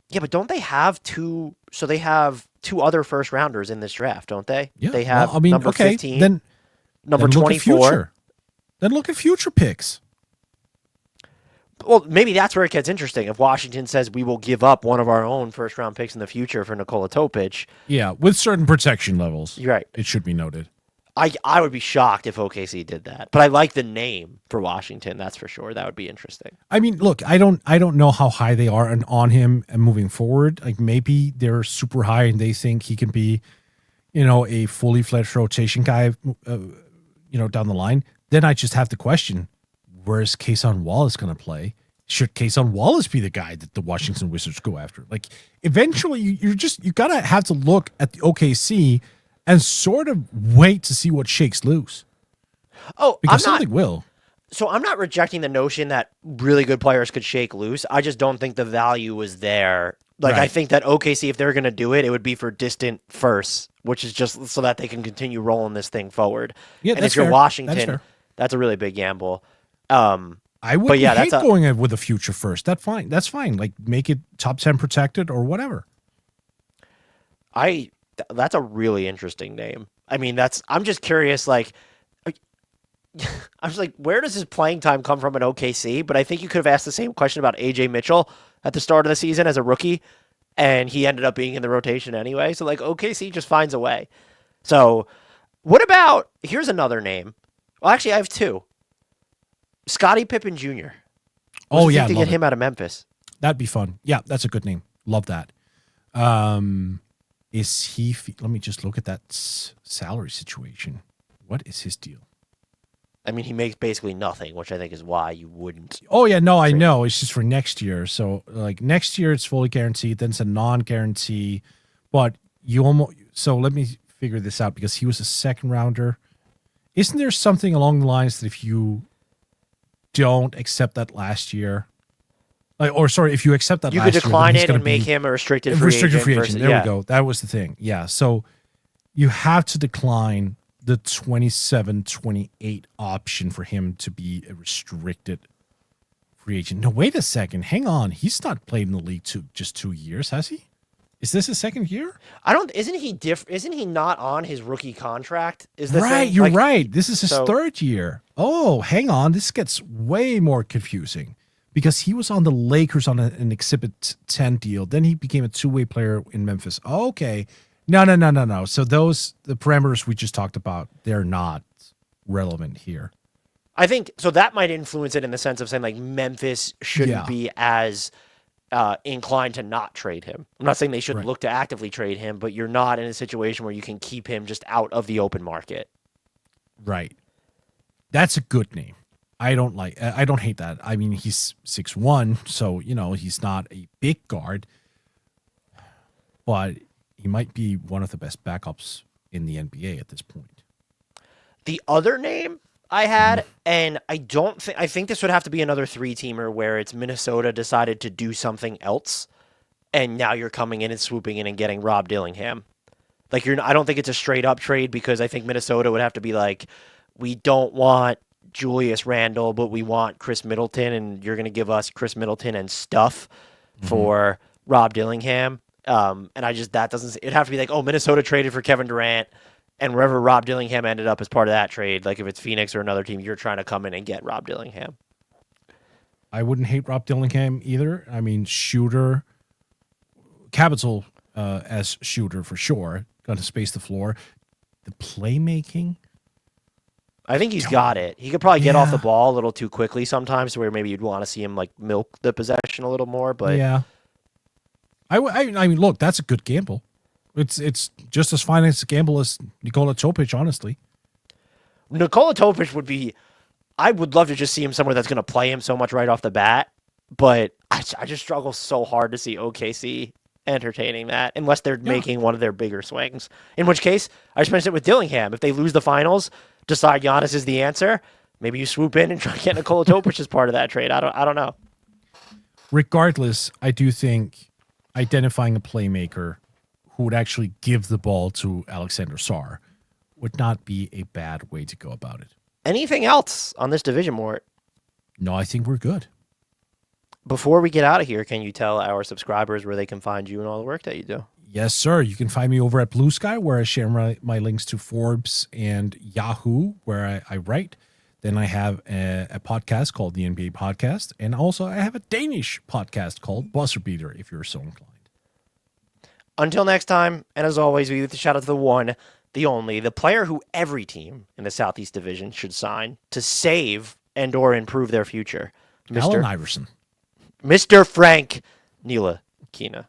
Yeah, but don't they have 2? So they have 2 other first rounders in this draft, don't they? Yeah, they have number 15, then number then 24. Then look at future picks. Well, maybe that's where it gets interesting. If Washington says we will give up one of our own first round picks in the future for Nikola Topic. Yeah, with certain protection levels. You're right. It should be noted. I would be shocked if OKC did that. But I like the name for Washington, that's for sure. That would be interesting. I mean, look, I don't know how high they are on him and moving forward. Like maybe they're super high and they think he can be, a fully fledged rotation guy, down the line. Then I just have to question, where's Kason Wallace going to play? Should Kason Wallace be the guy that the Washington Wizards go after? Like eventually you gotta have to look at the OKC and sort of wait to see what shakes loose. Oh, because something will. So I'm not rejecting the notion that really good players could shake loose. I just don't think the value was there. Like, right. I think that OKC, if they're going to do it, it would be for distant firsts, which is just so that they can continue rolling this thing forward. Yeah, and if you're Washington, that's a really big gamble. I wouldn't hate going in with a future first. That's fine. That's fine. Like, make it top 10 protected or whatever. That's a really interesting name. I mean, I'm just curious, like, I was like, where does his playing time come from in OKC? But I think you could have asked the same question about AJ Mitchell at the start of the season as a rookie, and he ended up being in the rotation anyway. So, like, OKC just finds a way. So, what about, here's another name. Well, actually, I have 2. Scottie Pippen Jr. Oh, yeah. To get him out of Memphis. That'd be fun. Yeah, that's a good name. Love that. Is he, let me just look at that salary situation. What is his deal? I mean, he makes basically nothing, which I think is why you wouldn't. Oh, yeah, no, I know. It's just for next year. So, like, next year it's fully guaranteed, then it's a non-guarantee. But you almost, so let me figure this out because he was a second rounder. Isn't there something along the lines that if you don't accept that last year, if you accept that you last could year, decline it and make him a restricted free agent. There we go. That was the thing. Yeah. So you have to decline the 27-28 option for him to be a restricted free agent. No, wait a second. Hang on. He's not played in the league just 2 years, has he? Is this his second year? Isn't he not on his rookie contract? Is the Right, thing? you're Like, right. This is his third year. Oh, hang on. This gets way more confusing because he was on the Lakers on an Exhibit 10 deal. Then he became a two-way player in Memphis. Okay. No. So the parameters we just talked about, they're not relevant here. I think so. That might influence it in the sense of saying like Memphis shouldn't be as inclined to not trade him. I'm not saying they shouldn't look to actively trade him, but you're not in a situation where you can keep him just out of the open market. Right. That's a good name. I don't hate that. I mean, he's 6'1", so, he's not a big guard, but he might be one of the best backups in the NBA at this point. The other name I had, and I think this would have to be another 3-teamer where it's Minnesota decided to do something else, and now you're coming in and swooping in and getting Rob Dillingham. Like I don't think it's a straight up trade because I think Minnesota would have to be like, we don't want Julius Randle, but we want Chris Middleton, and you're going to give us Chris Middleton and stuff for Rob Dillingham. And it'd have to be like, oh, Minnesota traded for Kevin Durant. And wherever Rob Dillingham ended up as part of that trade, like if it's Phoenix or another team, you're trying to come in and get Rob Dillingham. I wouldn't hate Rob Dillingham either. I mean, shooter, capital as shooter for sure. Going to space the floor. The playmaking. I think he's got it. He could probably get off the ball a little too quickly sometimes, to where maybe you'd want to see him like milk the possession a little more. But yeah, I mean, look, that's a good gamble. It's just as fine as a gamble as Nikola Topic, honestly. Nikola Topic would be. I would love to just see him somewhere that's going to play him so much right off the bat, but I just struggle so hard to see OKC entertaining that unless they're making one of their bigger swings. In which case, I just mentioned it with Dillingham. If they lose the finals, decide Giannis is the answer, maybe you swoop in and try to get Nikola Topic as part of that trade. I don't know. Regardless, I do think identifying a playmaker who would actually give the ball to Alexander Sarr would not be a bad way to go about it. Anything else on this division, Mort? No, I think we're good. Before we get out of here, can you tell our subscribers where they can find you and all the work that you do? Yes, sir. You can find me over at Blue Sky, where I share my links to Forbes and Yahoo, where I write. Then I have a podcast called the NBA Podcast. And also I have a Danish podcast called Buzzer Beater, if you're so inclined. Until next time, and as always, we give the shout out to the one, the only, the player who every team in the Southeast Division should sign to save and or improve their future. Allen Iverson. Mr. Frank Ntilikina.